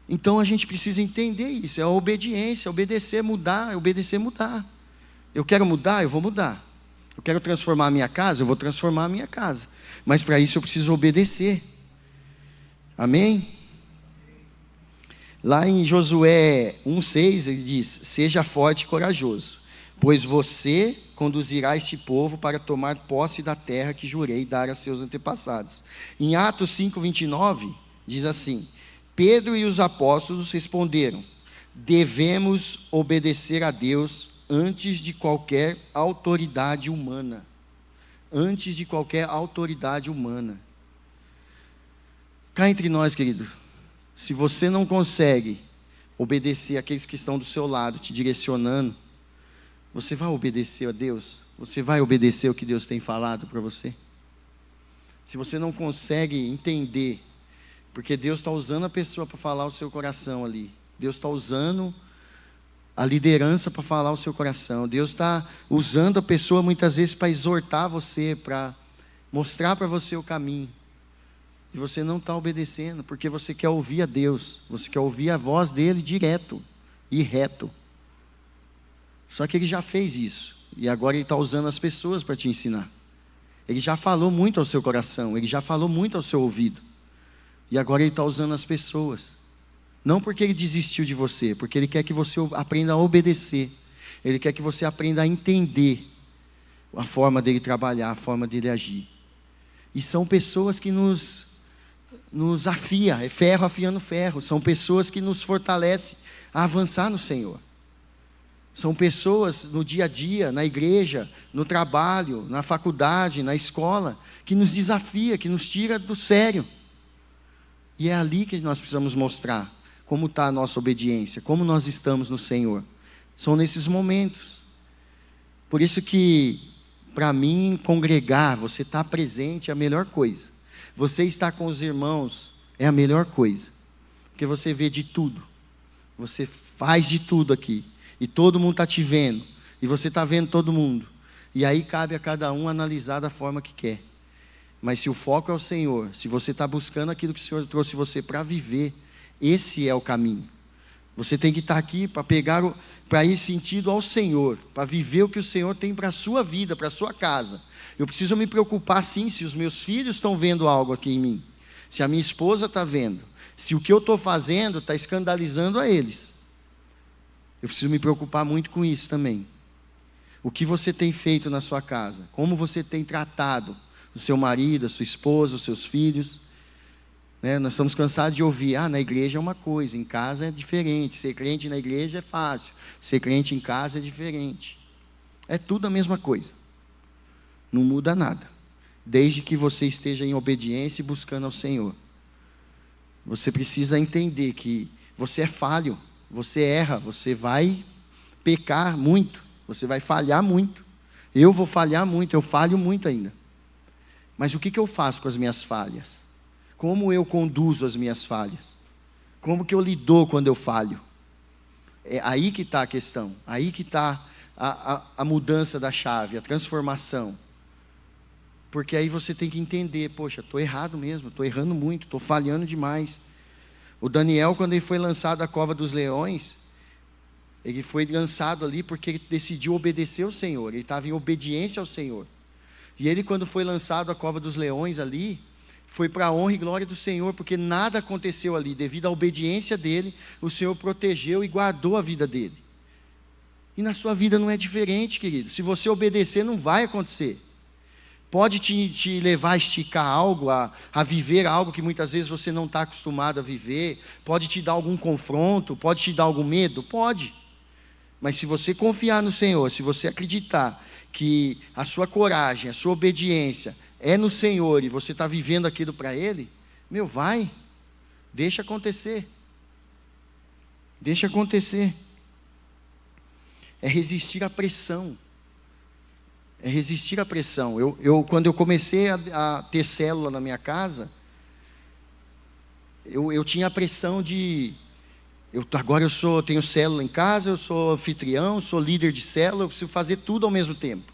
Então a gente precisa entender isso, é a obediência, obedecer, mudar. Eu quero mudar, eu vou mudar. Eu quero transformar a minha casa, eu vou transformar a minha casa. Mas para isso eu preciso obedecer. Amém? Lá em Josué 1,6 ele diz, seja forte e corajoso, pois você conduzirá este povo para tomar posse da terra que jurei dar a seus antepassados. Em Atos 5,29 diz assim, Pedro e os apóstolos responderam, devemos obedecer a Deus antes de qualquer autoridade humana. Antes de qualquer autoridade humana. Cá entre nós, querido, se você não consegue obedecer àqueles que estão do seu lado, te direcionando, você vai obedecer a Deus? Você vai obedecer o que Deus tem falado para você? Se você não consegue entender, porque Deus está usando a pessoa para falar o seu coração ali. Deus está usando a liderança para falar o seu coração. Deus está usando a pessoa muitas vezes para exortar você, para mostrar para você o caminho. E você não está obedecendo, porque você quer ouvir a Deus. Você quer ouvir a voz dele direto e reto. Só que ele já fez isso. E agora ele está usando as pessoas para te ensinar. Ele já falou muito ao seu coração. Ele já falou muito ao seu ouvido. E agora ele está usando as pessoas. Não porque ele desistiu de você, porque ele quer que você aprenda a obedecer. Ele quer que você aprenda a entender a forma dele trabalhar, a forma dele agir. E são pessoas que nos afia, é ferro afiando ferro. São pessoas que nos fortalecem a avançar no Senhor. São pessoas no dia a dia, na igreja, no trabalho, na faculdade, na escola, que nos desafia, que nos tira do sério. E é ali que nós precisamos mostrar como está a nossa obediência, como nós estamos no Senhor. São nesses momentos. Por isso que, para mim, congregar, você estar presente é a melhor coisa. Você estar com os irmãos é a melhor coisa. Porque você vê de tudo. Você faz de tudo aqui. E todo mundo está te vendo. E você está vendo todo mundo. E aí cabe a cada um analisar da forma que quer. Mas se o foco é o Senhor, se você está buscando aquilo que o Senhor trouxe você para viver, esse é o caminho. Você tem que estar aqui para ir sentido ao Senhor, para viver o que o Senhor tem para a sua vida, para a sua casa. Eu preciso me preocupar sim se os meus filhos estão vendo algo aqui em mim. Se a minha esposa está vendo. Se o que eu estou fazendo está escandalizando a eles. Eu preciso me preocupar muito com isso também. O que você tem feito na sua casa? Como você tem tratado o seu marido, a sua esposa, os seus filhos? Nós estamos cansados de ouvir, na igreja é uma coisa, em casa é diferente. Ser crente na igreja é fácil. Ser crente em casa é diferente. É tudo a mesma coisa. Não muda nada. Desde que você esteja em obediência e buscando ao Senhor. Você precisa entender que você é falho. Você erra, você vai pecar muito, você vai falhar muito. Eu vou falhar muito, eu falho muito ainda. Mas o que eu faço com as minhas falhas? Como eu conduzo as minhas falhas? Como que eu lido quando eu falho? É aí que está a questão, aí que está a mudança da chave, a transformação. Porque aí você tem que entender, poxa, estou errado mesmo, estou errando muito, estou falhando demais. O Daniel, quando ele foi lançado da cova dos leões, ele foi lançado ali porque ele decidiu obedecer ao Senhor, ele estava em obediência ao Senhor. E ele, quando foi lançado da cova dos leões ali, foi para a honra e glória do Senhor, porque nada aconteceu ali, devido à obediência dele, o Senhor protegeu e guardou a vida dele. E na sua vida não é diferente, querido. Se você obedecer, não vai acontecer. Pode te levar a esticar algo, a viver algo que muitas vezes você não está acostumado a viver. Pode te dar algum confronto, pode te dar algum medo, pode. Mas se você confiar no Senhor, se você acreditar que a sua coragem, a sua obediência é no Senhor e você está vivendo aquilo para Ele, vai, deixa acontecer. Deixa acontecer. É resistir à pressão. É resistir à pressão. Quando eu comecei a ter célula na minha casa, eu tinha a pressão de... Agora tenho célula em casa, eu sou anfitrião, sou líder de célula, eu preciso fazer tudo ao mesmo tempo.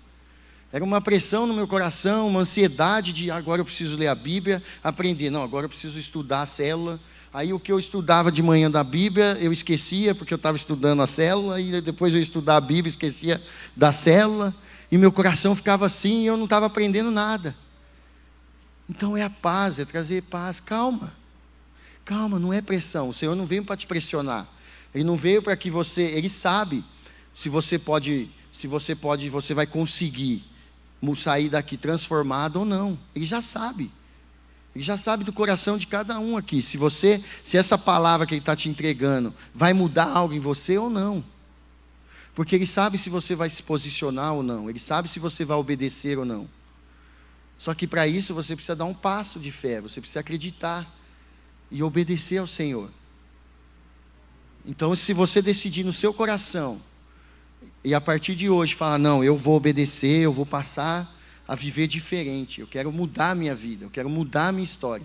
Era uma pressão no meu coração, uma ansiedade de agora eu preciso ler a Bíblia, aprender. Não, agora eu preciso estudar a célula. Aí o que eu estudava de manhã da Bíblia, eu esquecia, porque eu estava estudando a célula, e depois eu ia estudar a Bíblia, esquecia da célula. E meu coração ficava assim, e eu não estava aprendendo nada. Então é a paz, é trazer paz. Calma, não é pressão. O Senhor não veio para te pressionar. Ele não veio para que você... Ele sabe se você vai conseguir sair daqui transformado ou não. Ele já sabe. Ele já sabe do coração de cada um aqui. Se essa palavra que Ele está te entregando vai mudar algo em você ou não. Porque Ele sabe se você vai se posicionar ou não. Ele sabe se você vai obedecer ou não. Só que para isso você precisa dar um passo de fé. Você precisa acreditar e obedecer ao Senhor. Então, se você decidir no seu coração e a partir de hoje falar, não, eu vou obedecer, eu vou passar a viver diferente. Eu quero mudar a minha vida, eu quero mudar a minha história.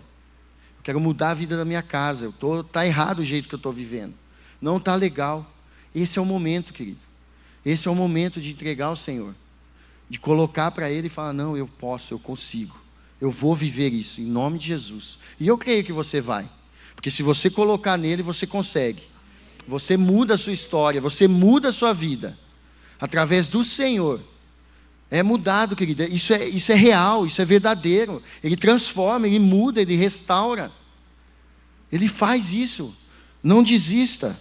Eu quero mudar a vida da minha casa. Está errado o jeito que eu estou vivendo. Não está legal. Esse é o momento, querido. Esse é o momento de entregar ao Senhor. De colocar para Ele e falar, não, eu posso, eu consigo. Eu vou viver isso, em nome de Jesus. E eu creio que você vai. Porque se você colocar nele, você consegue. Você muda a sua história, você muda a sua vida. Através do Senhor. É mudado, querida. Isso é real, isso é verdadeiro. Ele transforma, Ele muda, Ele restaura. Ele faz isso. Não desista.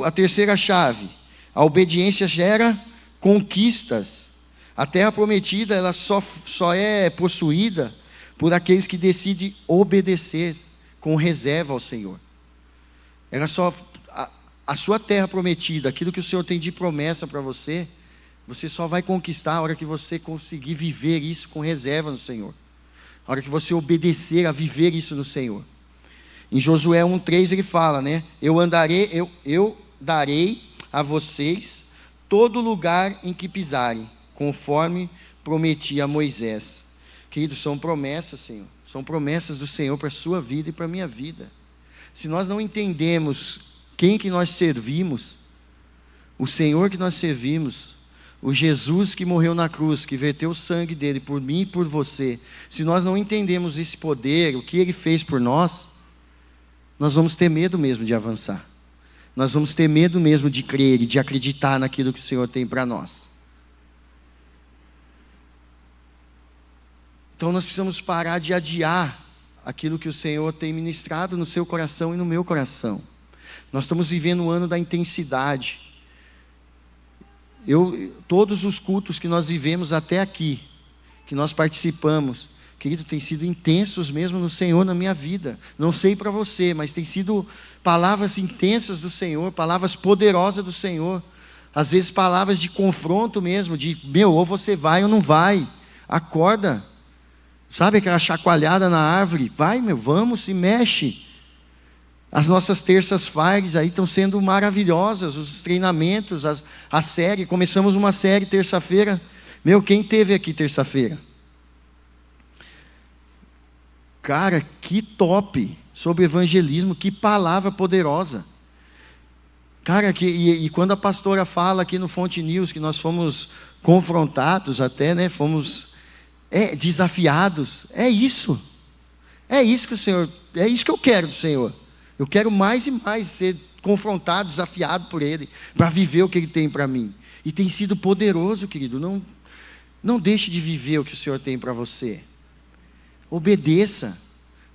A terceira chave. A obediência gera conquistas. A terra prometida, ela só é possuída por aqueles que decidem obedecer com reserva ao Senhor. a sua terra prometida, aquilo que o Senhor tem de promessa para você, você só vai conquistar a hora que você conseguir viver isso com reserva no Senhor. A hora que você obedecer a viver isso no Senhor. Em Josué 1:3 ele fala, né? Eu darei a vocês todo lugar em que pisarem, conforme prometi a Moisés. Queridos, são promessas, Senhor. São promessas do Senhor para a sua vida e para a minha vida. Se nós não entendemos quem que nós servimos, o Senhor que nós servimos, o Jesus que morreu na cruz, que verteu o sangue dele por mim e por você, se nós não entendemos esse poder, o que ele fez por nós, nós vamos ter medo mesmo de avançar. Nós vamos ter medo mesmo de crer e de acreditar naquilo que o Senhor tem para nós. Então nós precisamos parar de adiar aquilo que o Senhor tem ministrado no seu coração e no meu coração. Nós estamos vivendo o ano da intensidade. Todos os cultos que nós vivemos até aqui, que nós participamos, querido, tem sido intensos mesmo no Senhor, na minha vida. Não sei para você, mas tem sido palavras intensas do Senhor, palavras poderosas do Senhor. Às vezes palavras de confronto mesmo, ou você vai ou não vai. Acorda. Sabe aquela chacoalhada na árvore? Vai, vamos, se mexe. As nossas terças-feiras aí estão sendo maravilhosas, os treinamentos, a série. Começamos uma série terça-feira. Quem teve aqui terça-feira? Cara, que top! Sobre evangelismo, que palavra poderosa. Cara, e quando a pastora fala aqui no Fonte News, que nós fomos confrontados até, né? Fomos desafiados. É isso que o Senhor, é isso que eu quero do Senhor. Eu quero mais e mais ser confrontado, desafiado por Ele, para viver o que Ele tem para mim. E tem sido poderoso, querido. Não deixe de viver o que o Senhor tem para você. Obedeça.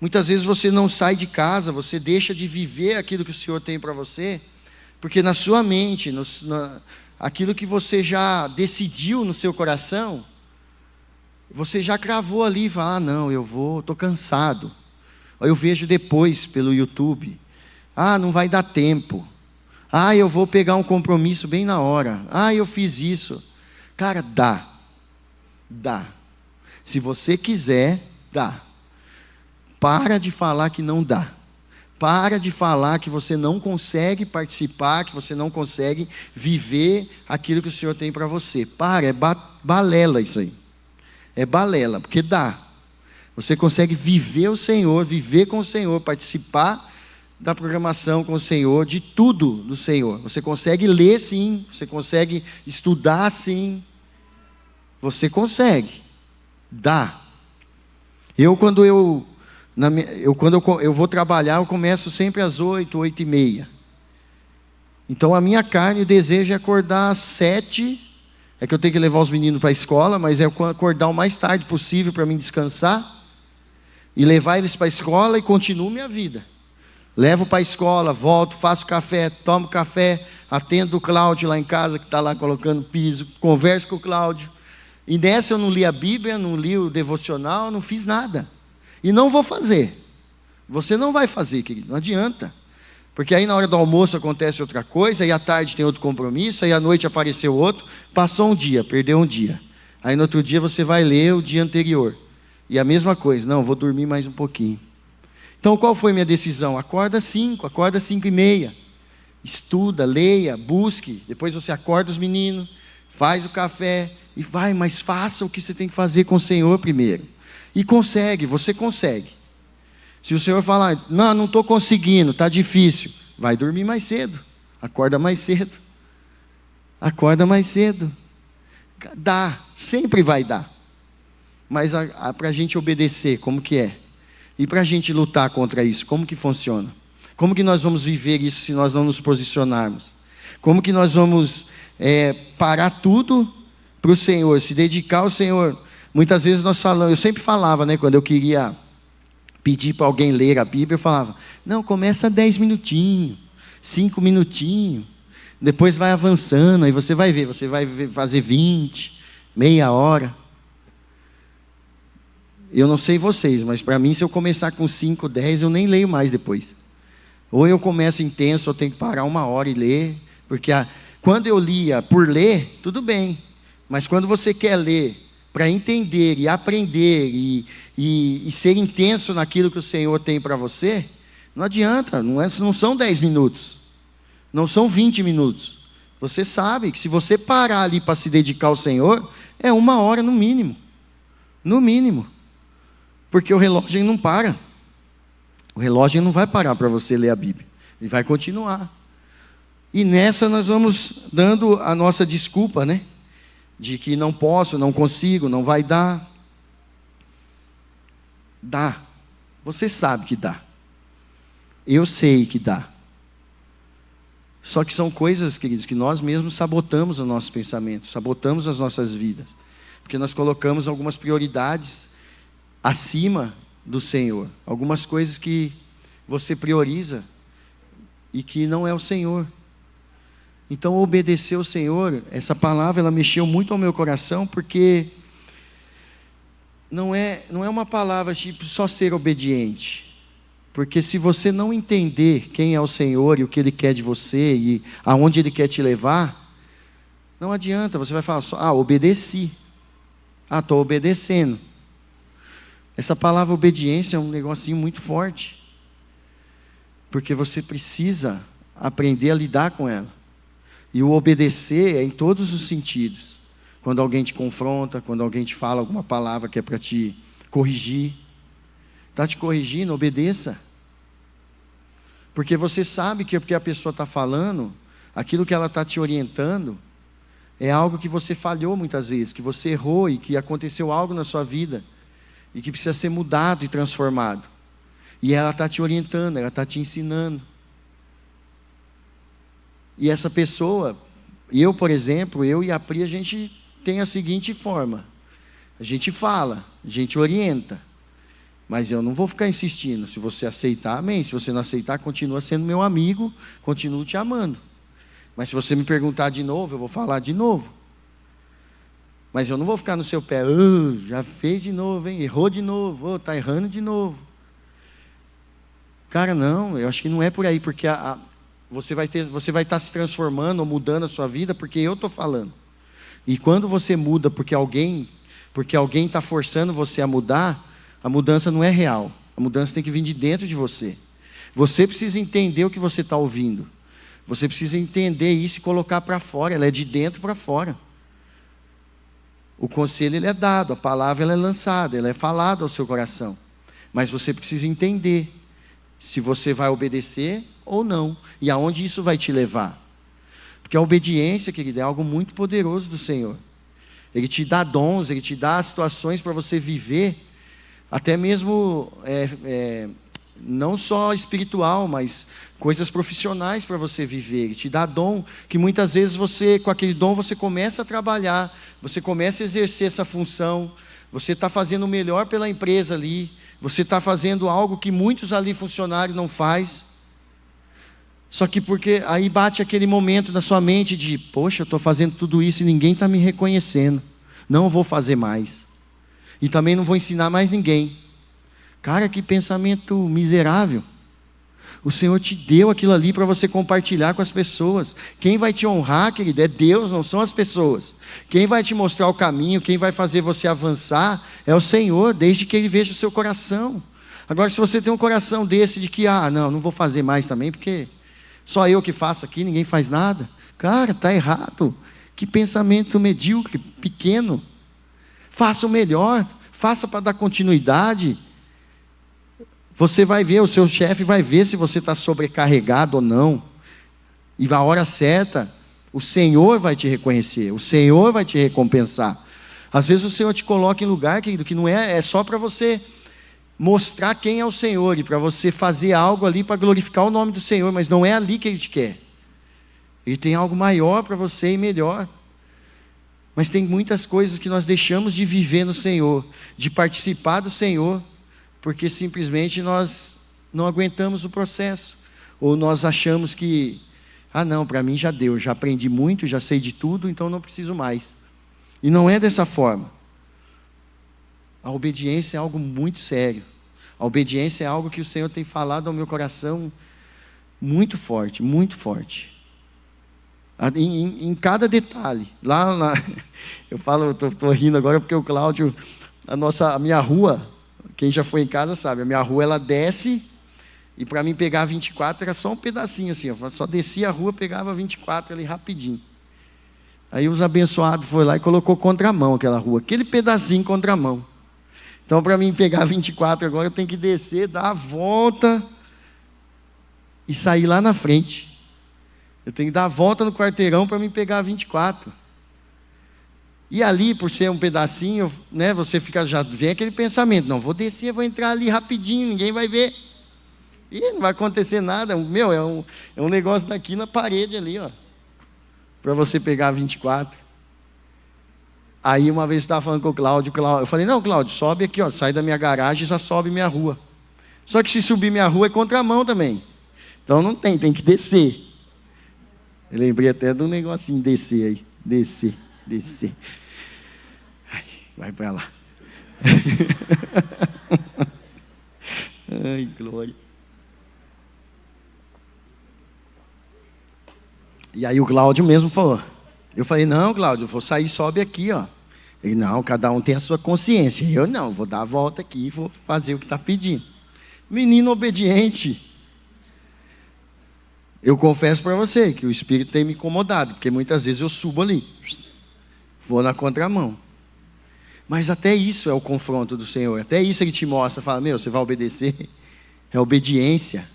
Muitas vezes você não sai de casa, você deixa de viver aquilo que o Senhor tem para você, porque na sua mente, aquilo que você já decidiu no seu coração, você já cravou ali e fala, não, estou cansado. Eu vejo depois pelo YouTube. Não vai dar tempo. Eu vou pegar um compromisso bem na hora. Eu fiz isso. Cara, dá. Se você quiser, dá. Para de falar que não dá. Para de falar que você não consegue participar, que você não consegue viver aquilo que o Senhor tem para você. É balela isso aí. É balela, porque dá. Você consegue viver o Senhor, viver com o Senhor, participar da programação com o Senhor, de tudo do Senhor. Você consegue ler sim, você consegue estudar sim. Você consegue. Dá. Quando eu vou trabalhar, eu começo sempre às 8, 8:30. Então a minha carne, o desejo é acordar às 7. É que eu tenho que levar os meninos para a escola, mas é acordar o mais tarde possível para mim descansar. E levar eles para a escola e continuo minha vida. Levo para a escola, volto, faço café, tomo café, atendo o Cláudio lá em casa, que está lá colocando piso, converso com o Cláudio. E nessa eu não li a Bíblia, não li o devocional, não fiz nada. E não vou fazer. Você não vai fazer, querido, não adianta. Porque aí na hora do almoço acontece outra coisa, aí à tarde tem outro compromisso, aí à noite apareceu outro, passou um dia, perdeu um dia. Aí no outro dia você vai ler o dia anterior. E a mesma coisa, não, vou dormir mais um pouquinho. Então qual foi minha decisão? Acorda 5, acorda 5:30. Estuda, leia, busque. Depois você acorda os meninos, faz o café e vai, mas faça o que você tem que fazer com o Senhor primeiro. E você consegue. Se o Senhor falar, não estou conseguindo, está difícil, vai dormir mais cedo, acorda mais cedo. Acorda mais cedo. Dá, sempre vai dar. Mas para a gente obedecer, como que é? E para a gente lutar contra isso, como que funciona? Como que nós vamos viver isso se nós não nos posicionarmos? Como que nós vamos parar tudo para o Senhor, se dedicar ao Senhor? Muitas vezes eu sempre falava, né, quando eu queria pedir para alguém ler a Bíblia, eu falava, não, começa 10 minutinhos, 5 minutinhos, depois vai avançando, aí você vai fazer 20, meia hora. Eu não sei vocês, mas para mim, se eu começar com 5, 10, eu nem leio mais depois. Ou eu começo intenso, eu tenho que parar 1 hora e ler, porque quando eu lia por ler, tudo bem, mas quando você quer ler para entender e aprender e ser intenso naquilo que o Senhor tem para você, não adianta, não são 10 minutos, não são 20 minutos. Você sabe que se você parar ali para se dedicar ao Senhor, é 1 hora no mínimo, porque o relógio não para. O relógio não vai parar para você ler a Bíblia, ele vai continuar. E nessa nós vamos dando a nossa desculpa, né? De que não posso, não consigo, não vai dar. Dá. Você sabe que dá. Eu sei que dá. Só que são coisas, queridos, que nós mesmos sabotamos o nosso pensamento, sabotamos as nossas vidas. Porque nós colocamos algumas prioridades acima do Senhor. Algumas coisas que você prioriza e que não é o Senhor. Então, obedecer ao Senhor, essa palavra, ela mexeu muito ao meu coração, porque não é uma palavra tipo só ser obediente. Porque se você não entender quem é o Senhor e o que Ele quer de você e aonde Ele quer te levar, não adianta, você vai falar só, obedeci. Estou obedecendo. Essa palavra obediência é um negocinho muito forte, porque você precisa aprender a lidar com ela. E o obedecer é em todos os sentidos. Quando alguém te confronta, quando alguém te fala alguma palavra que é para te corrigir, está te corrigindo, obedeça. Porque você sabe que o que a pessoa está falando, aquilo que ela está te orientando, é algo que você falhou muitas vezes, que você errou e que aconteceu algo na sua vida, e que precisa ser mudado e transformado. E ela está te orientando, ela está te ensinando. E essa pessoa, eu, por exemplo, eu e a Pri, a gente tem a seguinte forma. A gente fala, a gente orienta. Mas eu não vou ficar insistindo. Se você aceitar, amém. Se você não aceitar, continua sendo meu amigo, continuo te amando. Mas se você me perguntar de novo, eu vou falar de novo. Mas eu não vou ficar no seu pé, já fez de novo, hein? Errou de novo, está errando de novo. Cara, não, eu acho que não é por aí, porque você vai estar se transformando ou mudando a sua vida porque eu estou falando. E quando você muda porque alguém está forçando você a mudar, a mudança não é real. A mudança tem que vir de dentro de você. Você precisa entender o que você está ouvindo. Você precisa entender isso e colocar para fora, ela é de dentro para fora. O conselho ele é dado, a palavra ela é lançada, ela é falada ao seu coração. Mas você precisa entender se você vai obedecer ou não, e aonde isso vai te levar. Porque a obediência, querido, é algo muito poderoso do Senhor. Ele te dá dons, Ele te dá situações para você viver, até mesmo, não só espiritual, mas coisas profissionais para você viver. Ele te dá dom, que muitas vezes você, com aquele dom, você começa a trabalhar, você começa a exercer essa função, você está fazendo o melhor pela empresa ali, você está fazendo algo que muitos ali funcionários não faz. Só que porque aí bate aquele momento na sua mente de, poxa, eu estou fazendo tudo isso e ninguém está me reconhecendo, não vou fazer mais, e também não vou ensinar mais ninguém. Cara, que pensamento miserável. O Senhor te deu aquilo ali para você compartilhar com as pessoas. Quem vai te honrar, querido, é Deus, não são as pessoas. Quem vai te mostrar o caminho, quem vai fazer você avançar, é o Senhor, desde que Ele veja o seu coração. Agora, se você tem um coração desse de que, não vou fazer mais também, porque só eu que faço aqui, ninguém faz nada. Cara, está errado. Que pensamento medíocre, pequeno. Faça o melhor, faça para dar continuidade. Você vai ver, o seu chefe vai ver se você está sobrecarregado ou não. E na hora certa, o Senhor vai te reconhecer, o Senhor vai te recompensar. Às vezes o Senhor te coloca em lugar, querido, que não é só para você mostrar quem é o Senhor, e para você fazer algo ali para glorificar o nome do Senhor, mas não é ali que Ele te quer. Ele tem algo maior para você e melhor. Mas tem muitas coisas que nós deixamos de viver no Senhor, de participar do Senhor, porque simplesmente nós não aguentamos o processo, ou nós achamos que, não, para mim já deu, já aprendi muito, já sei de tudo, então não preciso mais. E não é dessa forma. A obediência é algo muito sério. A obediência é algo que o Senhor tem falado ao meu coração Muito forte, muito forte. Em cada detalhe. Lá eu falo, estou rindo agora porque o Cláudio, a minha rua, quem já foi em casa sabe, a minha rua ela desce, e para mim pegar a 24 era só um pedacinho assim, eu só descia a rua, pegava a 24 ali rapidinho. Aí os abençoados foram lá e colocou contramão aquela rua, aquele pedacinho contramão. Então para mim pegar a 24 agora eu tenho que descer, dar a volta e sair lá na frente. Eu tenho que dar a volta no quarteirão para mim pegar a 24. E ali, por ser um pedacinho, né, você já vem aquele pensamento, não, vou descer, vou entrar ali rapidinho, ninguém vai ver. E não vai acontecer nada. Meu, é um negócio daqui na parede ali, ó, para você pegar a 24. Aí uma vez eu estava falando com o Cláudio, eu falei, não, Cláudio, sobe aqui, ó, sai da minha garagem e já sobe minha rua. Só que se subir minha rua é contramão também. Então não tem que descer. Eu lembrei até de um negocinho, descer aí, descer. Ai, vai para lá. Ai, glória. E aí o Cláudio mesmo falou. Eu falei, não, Cláudio, eu vou sair, sobe aqui, ó. Ele, não, cada um tem a sua consciência. Eu não, vou dar a volta aqui e vou fazer o que está pedindo. Menino obediente. Eu confesso para você que o Espírito tem me incomodado, porque muitas vezes eu subo ali, vou na contramão. Mas até isso é o confronto do Senhor, até isso Ele te mostra, fala, meu, você vai obedecer? É obediência.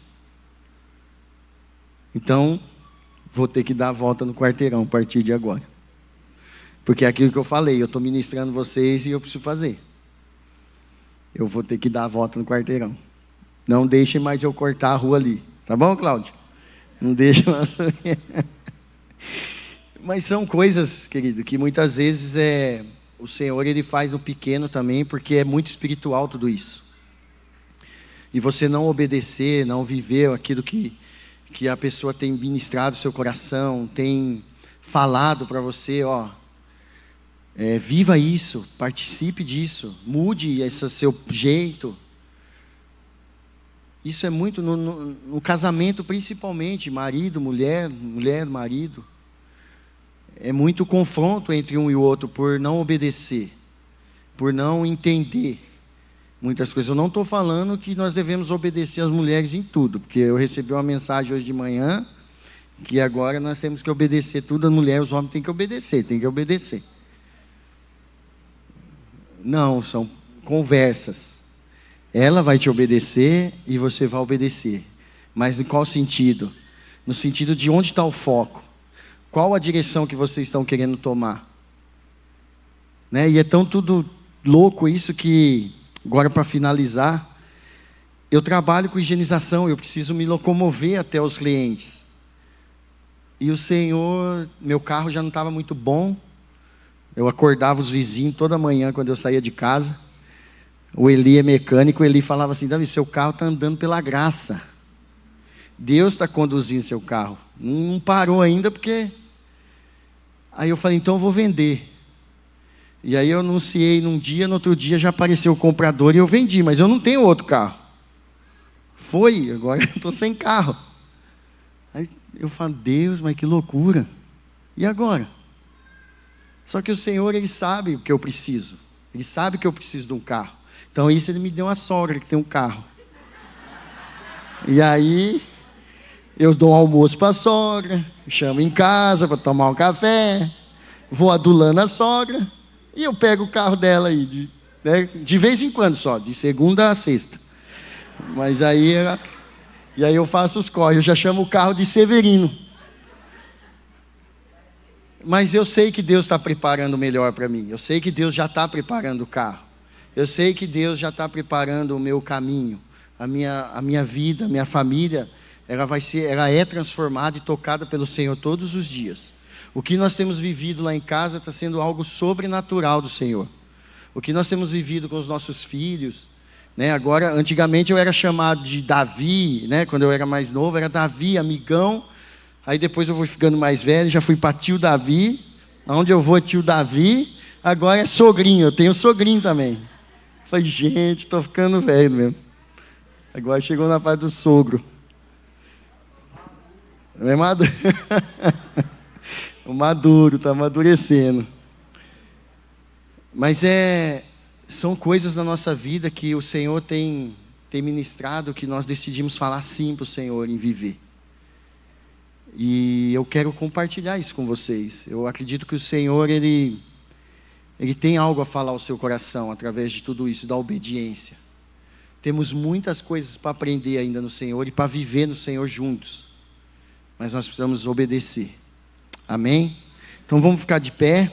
Então, vou ter que dar a volta no quarteirão a partir de agora. Porque é aquilo que eu falei, eu estou ministrando vocês e eu preciso fazer. Eu vou ter que dar a volta no quarteirão. Não deixem mais eu cortar a rua ali. Tá bom, Cláudio? Não deixa mais. Mas são coisas, querido, que muitas vezes o Senhor Ele faz no pequeno também, porque é muito espiritual tudo isso. E você não obedecer, não viver aquilo que a pessoa tem ministrado no seu coração, tem falado para você, ó, viva isso, participe disso, mude esse seu jeito. Isso é muito no casamento, principalmente, marido, mulher, marido. É muito confronto entre um e o outro por não obedecer, por não entender muitas coisas. Eu não estou falando que nós devemos obedecer as mulheres em tudo, porque eu recebi uma mensagem hoje de manhã que agora nós temos que obedecer tudo, as mulheres, os homens têm que obedecer. Não, são conversas. Ela vai te obedecer e você vai obedecer. Mas em qual sentido? No sentido de onde está o foco. Qual a direção que vocês estão querendo tomar? Né? E é tão tudo louco isso que, agora para finalizar, eu trabalho com higienização, eu preciso me locomover até os clientes. E o Senhor, meu carro já não estava muito bom. Eu acordava os vizinhos toda manhã quando eu saía de casa. O Eli é mecânico, o Eli falava assim, Davi, seu carro está andando pela graça. Deus está conduzindo seu carro. Não parou ainda porque... Aí eu falei, então eu vou vender. E aí eu anunciei num dia, no outro dia já apareceu o comprador e eu vendi, mas eu não tenho outro carro. Agora eu estou sem carro. Aí eu falo, Deus, mas que loucura. E agora? Só que o Senhor, Ele sabe o que eu preciso. Ele sabe que eu preciso de um carro. Então isso Ele me deu uma sogra que tem um carro. E aí eu dou um almoço para a sogra, chamo em casa para tomar um café, vou adulando a sogra e eu pego o carro dela aí, de vez em quando só, de segunda a sexta. Mas aí eu faço os corre, eu já chamo o carro de Severino. Mas eu sei que Deus está preparando o melhor para mim, eu sei que Deus já está preparando o carro. Eu sei que Deus já está preparando o meu caminho, a minha vida, a minha família, ela é transformada e tocada pelo Senhor todos os dias. O que nós temos vivido lá em casa está sendo algo sobrenatural do Senhor. O que nós temos vivido com os nossos filhos, né? Agora, antigamente eu era chamado de Davi, né? Quando eu era mais novo, era Davi, amigão. Aí depois eu vou ficando mais velho, já fui para tio Davi. Aonde eu vou é tio Davi. Agora é sogrinho, eu tenho sogrinho também. Falei, gente, estou ficando velho mesmo. Agora chegou na parte do sogro. Não é maduro? O maduro, está amadurecendo. Mas são coisas da nossa vida que o Senhor tem ministrado, que nós decidimos falar sim para o Senhor em viver. E eu quero compartilhar isso com vocês. Eu acredito que o Senhor, Ele tem algo a falar ao seu coração através de tudo isso, da obediência. Temos muitas coisas para aprender ainda no Senhor e para viver no Senhor juntos. Mas nós precisamos obedecer. Amém? Então vamos ficar de pé.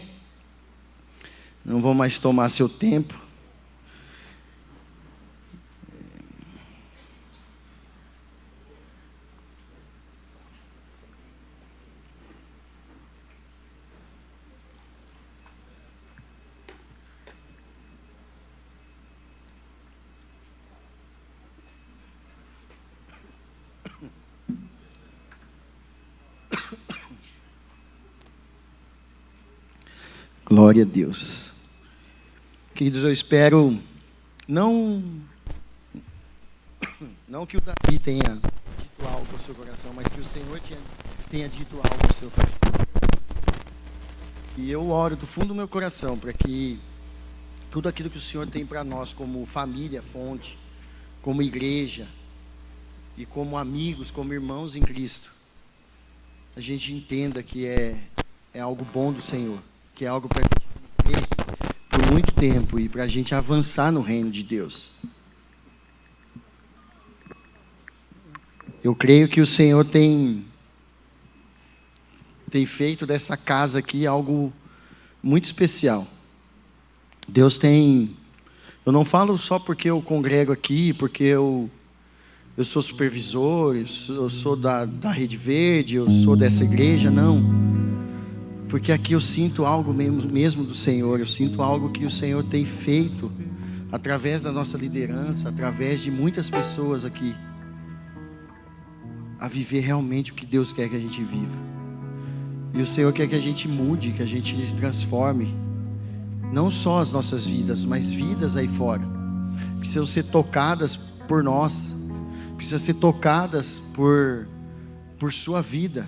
Não vou mais tomar seu tempo. Glória a Deus. Queridos, eu espero, não que o Davi tenha dito algo ao seu coração, mas que o Senhor tenha dito algo ao seu coração. E eu oro do fundo do meu coração para que tudo aquilo que o Senhor tem para nós, como família, fonte, como igreja, e como amigos, como irmãos em Cristo, a gente entenda que é algo bom do Senhor, que é algo para a gente viver por muito tempo e para a gente avançar no reino de Deus. Eu creio que o Senhor tem feito dessa casa aqui algo muito especial. Deus tem... Eu não falo só porque eu congrego aqui, porque eu sou supervisor, eu sou da Rede Verde, eu sou dessa igreja, não. Porque aqui eu sinto algo mesmo do Senhor, eu sinto algo que o Senhor tem feito através da nossa liderança, através de muitas pessoas aqui, a viver realmente o que Deus quer que a gente viva. E o Senhor quer que a gente mude, que a gente transforme, não só as nossas vidas, mas vidas aí fora. Precisam ser tocadas por nós, precisam ser tocadas por sua vida,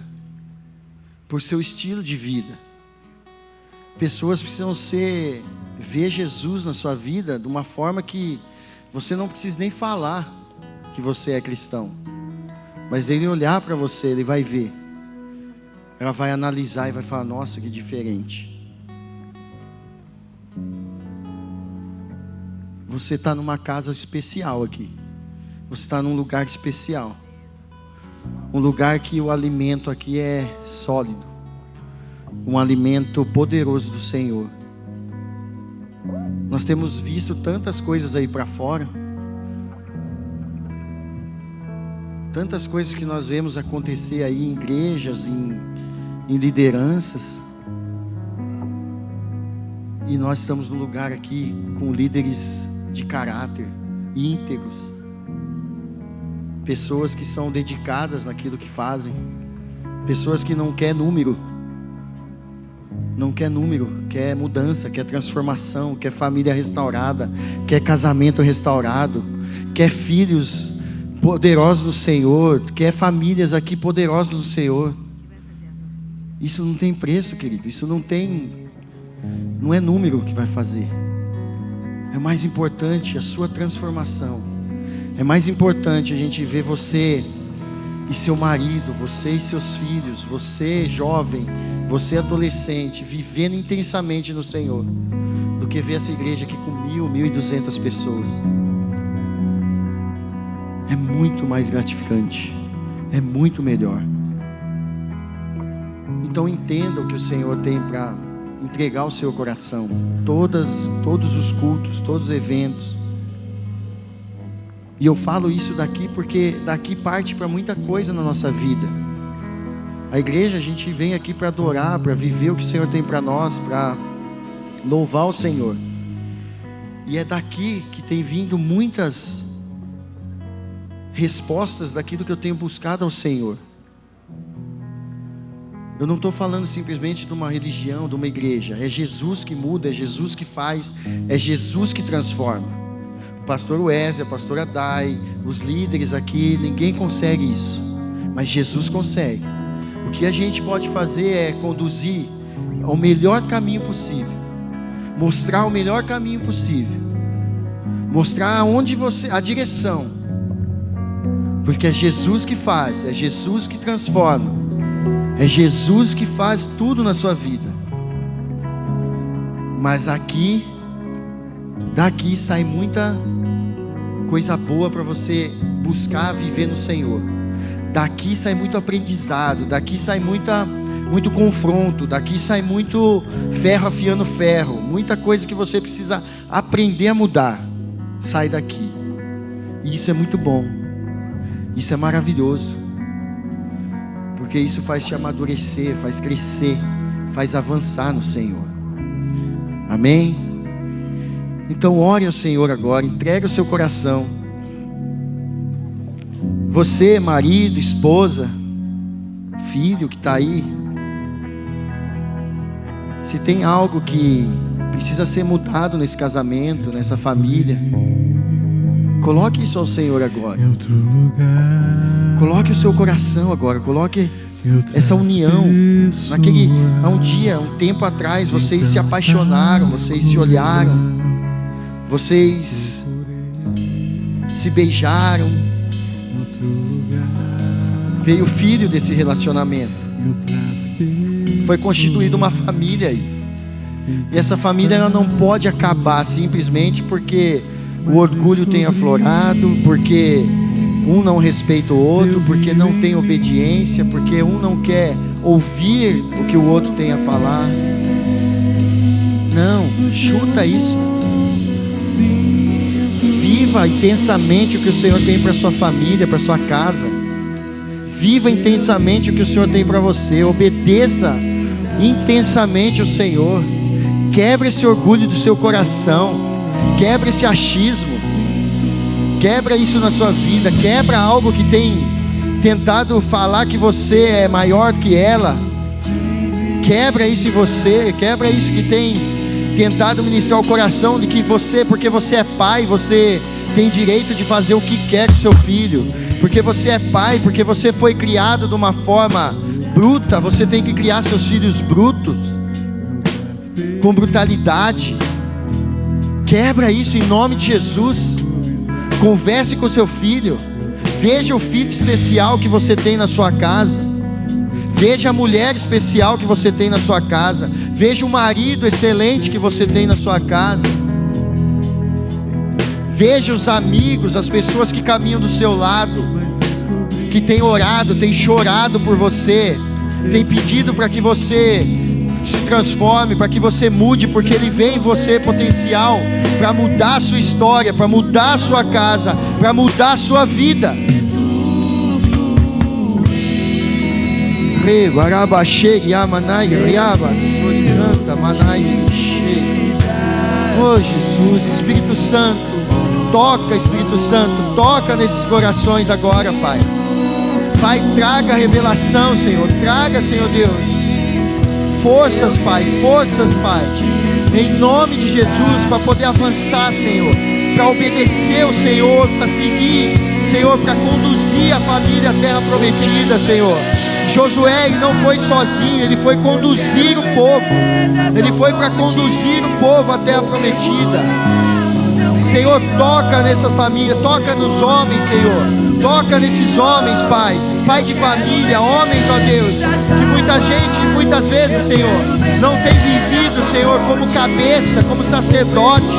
por seu estilo de vida. Pessoas precisam ver Jesus na sua vida de uma forma que você não precisa nem falar que você é cristão, mas ele olhar para você, ele vai ver, ela vai analisar e vai falar: nossa, que diferente. Você está numa casa especial aqui, você está num lugar especial, um lugar que o alimento aqui é sólido, um alimento poderoso do Senhor. Nós temos visto tantas coisas aí para fora, tantas coisas que nós vemos acontecer aí em igrejas, em lideranças, e nós estamos num lugar aqui com líderes de caráter, íntegros, pessoas que são dedicadas naquilo que fazem, pessoas que não quer número, quer mudança, quer transformação, quer família restaurada, quer casamento restaurado, quer filhos poderosos do Senhor, quer famílias aqui poderosas do Senhor. Isso não tem preço, querido, isso não é número que vai fazer. É mais importante a sua transformação. É mais importante a gente ver você e seu marido, você e seus filhos, você jovem, você adolescente, vivendo intensamente no Senhor, do que ver essa igreja aqui com 1.200 pessoas. É muito mais gratificante, é muito melhor. Então entenda o que o Senhor tem para entregar ao seu coração. Todos os cultos, todos os eventos. E eu falo isso daqui porque daqui parte para muita coisa na nossa vida. A igreja, a gente vem aqui para adorar, para viver o que o Senhor tem para nós, para louvar o Senhor. E é daqui que tem vindo muitas respostas daquilo que eu tenho buscado ao Senhor. Eu não estou falando simplesmente de uma religião, de uma igreja. É Jesus que muda, é Jesus que faz, é Jesus que transforma. O pastor Wesley, a pastora Dai, os líderes aqui, ninguém consegue isso, mas Jesus consegue. O que a gente pode fazer é conduzir ao melhor caminho possível, mostrar o melhor caminho possível, mostrar aonde você, a direção, porque é Jesus que faz, é Jesus que transforma, é Jesus que faz tudo na sua vida. Mas daqui sai muita coisa boa para você buscar viver no Senhor. Daqui sai muito aprendizado, daqui sai muito confronto, daqui sai muito ferro afiando ferro, muita coisa que você precisa aprender a mudar, sai daqui. E isso é muito bom, isso é maravilhoso, porque isso faz te amadurecer, faz crescer, faz avançar no Senhor. Amém? Então ore ao Senhor agora, entregue o seu coração. Você, marido, esposa, filho que está aí, se tem algo que precisa ser mudado nesse casamento, nessa família, coloque isso ao Senhor agora. Coloque o seu coração agora, coloque essa união. Há um tempo atrás, vocês se apaixonaram, vocês se olharam, vocês se beijaram. Veio o filho desse relacionamento. Foi constituída uma família aí. E essa família ela não pode acabar simplesmente porque o orgulho tem aflorado, porque um não respeita o outro, porque não tem obediência, porque um não quer ouvir o que o outro tem a falar. Não, chuta isso. Viva intensamente o que o Senhor tem para sua família, para sua casa. Viva intensamente o que o Senhor tem para você. Obedeça intensamente o Senhor. Quebre esse orgulho do seu coração. Quebre esse achismo. Quebra isso na sua vida. Quebra algo que tem tentado falar que você é maior que ela. Quebra isso em você. Quebra isso que tem tentado ministrar o coração de que você, porque você é pai, você tem direito de fazer o que quer com seu filho. Porque você é pai, porque você foi criado de uma forma bruta, você tem que criar seus filhos brutos, com brutalidade. Quebra isso em nome de Jesus. Converse com seu filho. Veja o filho especial que você tem na sua casa. Veja a mulher especial que você tem na sua casa. Veja o marido excelente que você tem na sua casa. Veja os amigos, as pessoas que caminham do seu lado, que têm orado, têm chorado por você, têm pedido para que você se transforme, para que você mude, porque Ele vê em você potencial para mudar a sua história, para mudar a sua casa, para mudar a sua vida. Oh Jesus, Espírito Santo, toca, Espírito Santo, toca nesses corações agora, Pai. Pai, traga revelação, Senhor. Traga, Senhor Deus, forças, Pai, em nome de Jesus, para poder avançar, Senhor, para obedecer o Senhor, para seguir, Senhor, para conduzir a família à terra prometida, Senhor. Josué, ele não foi sozinho, ele foi conduzir o povo. Ele foi para conduzir o povo à terra prometida. Senhor, toca nessa família, toca nos homens, Senhor. Toca nesses homens, Pai. Pai de família, homens, ó Deus, que muita gente, muitas vezes, Senhor, não tem vivido, Senhor, como cabeça, como sacerdote.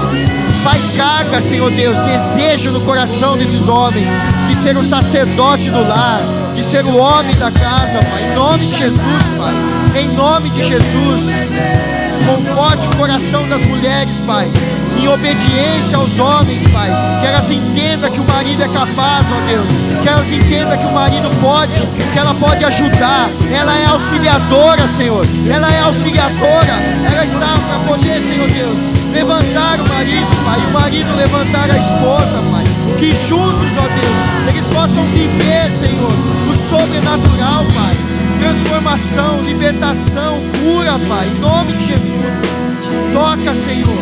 Pai, traga, Senhor Deus, desejo no coração desses homens de ser o sacerdote do lar, de ser o homem da casa, Pai. Em nome de Jesus, Pai. Em nome de Jesus. Conforte o coração das mulheres, Pai, em obediência aos homens, Pai. Que elas entendam que o marido é capaz, ó Deus. Que elas entendam que o marido pode, que ela pode ajudar. Ela é auxiliadora, Senhor. Ela é auxiliadora. Ela está para poder, Senhor Deus, levantar o marido, Pai. E o marido levantar a esposa, Pai. Que juntos, ó Deus, eles possam viver, Senhor, o sobrenatural, Pai. Transformação, libertação, cura, Pai. Em nome de Jesus. Toca, Senhor.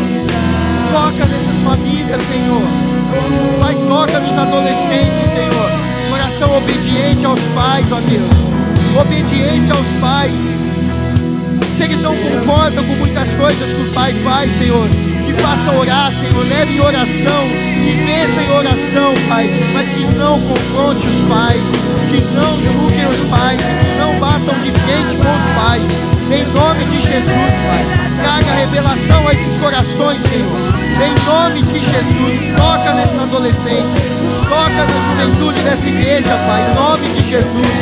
Toca nessas famílias, Senhor. Pai, toca nos adolescentes, Senhor. Coração obediente aos pais, ó Deus. obediência aos pais. Se eles não concordam com muitas coisas que o pai faz, Senhor, que faça orar, Senhor, leve em oração, que vença em oração, Pai, mas que não confronte os pais, que não julguem os pais, que não batam de frente com os pais, em nome de Jesus, Pai. Traga revelação a esses corações, Senhor, em nome de Jesus. Toca nesses adolescentes, toca na juventude dessa igreja, Pai, em nome de Jesus.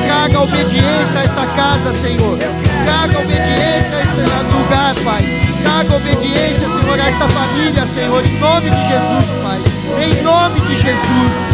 Traga obediência a esta casa, Senhor. Traga obediência a este lugar, Pai. Traga obediência, Senhor, a esta família, Senhor, em nome de Jesus, Pai. Em nome de Jesus.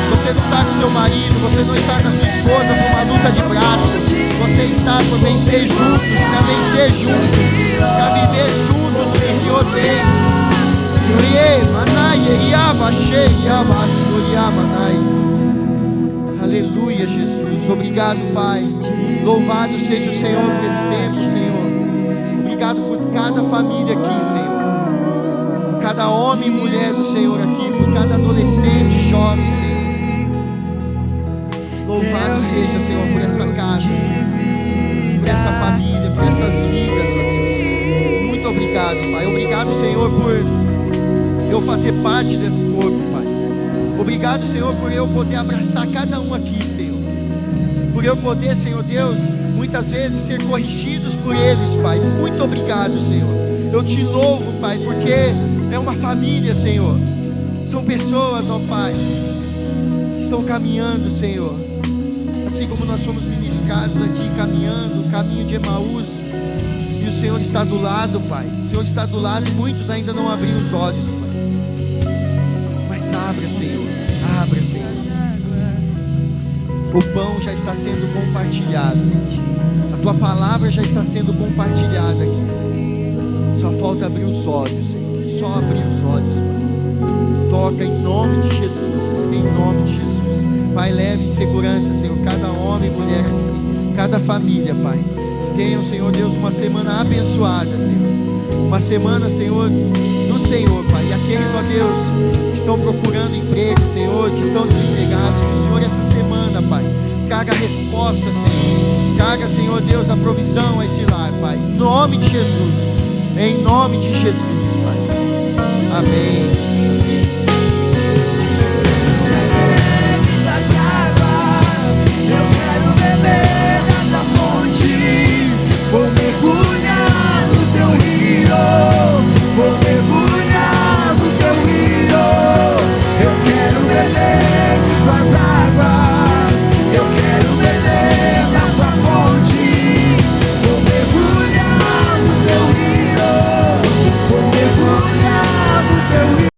Você não está com seu marido, você não está com a sua esposa por uma luta de braços. Você está por vencer juntos, para vencer juntos, para viver juntos o que o Senhor tem. Aleluia, Jesus. Obrigado, Pai. Louvado seja o Senhor por esse tempo, Senhor. Obrigado por cada família aqui, Senhor. Por cada homem e mulher do Senhor aqui, por cada adolescente e jovem, Senhor. Louvado seja, Senhor, por essa casa, por essa família, por essas vidas, ó Deus. Muito obrigado, Pai. Obrigado, Senhor, por eu fazer parte desse corpo, Pai. Obrigado, Senhor, por eu poder abraçar cada um aqui, Senhor. Por eu poder, Senhor Deus, muitas vezes ser corrigidos por eles, Pai. Muito obrigado, Senhor. Eu te louvo, Pai, porque é uma família, Senhor. São pessoas, ó Pai, que estão caminhando, Senhor. Assim como nós somos ministrados aqui, caminhando o caminho de Emaús. E o Senhor está do lado, Pai. O Senhor está do lado e muitos ainda não abriram os olhos, Pai. Mas abra, Senhor. Abra, Senhor. O pão já está sendo compartilhado. A Tua palavra já está sendo compartilhada aqui. Só falta abrir os olhos, Senhor. Só abrir os olhos, Pai. Toca em nome de Jesus. Em nome de Jesus. Pai, leve em segurança, Senhor, cada homem e mulher aqui, cada família, Pai. Que tenham, Senhor Deus, uma semana abençoada, Senhor. Uma semana, Senhor, do Senhor, Pai. E aqueles, ó Deus, que estão procurando emprego, Senhor, que estão desempregados, que o Senhor, essa semana, Pai, traga a resposta, Senhor. Traga, Senhor Deus, a provisão a esse lar, Pai. Em nome de Jesus. Em nome de Jesus, Pai. Amém.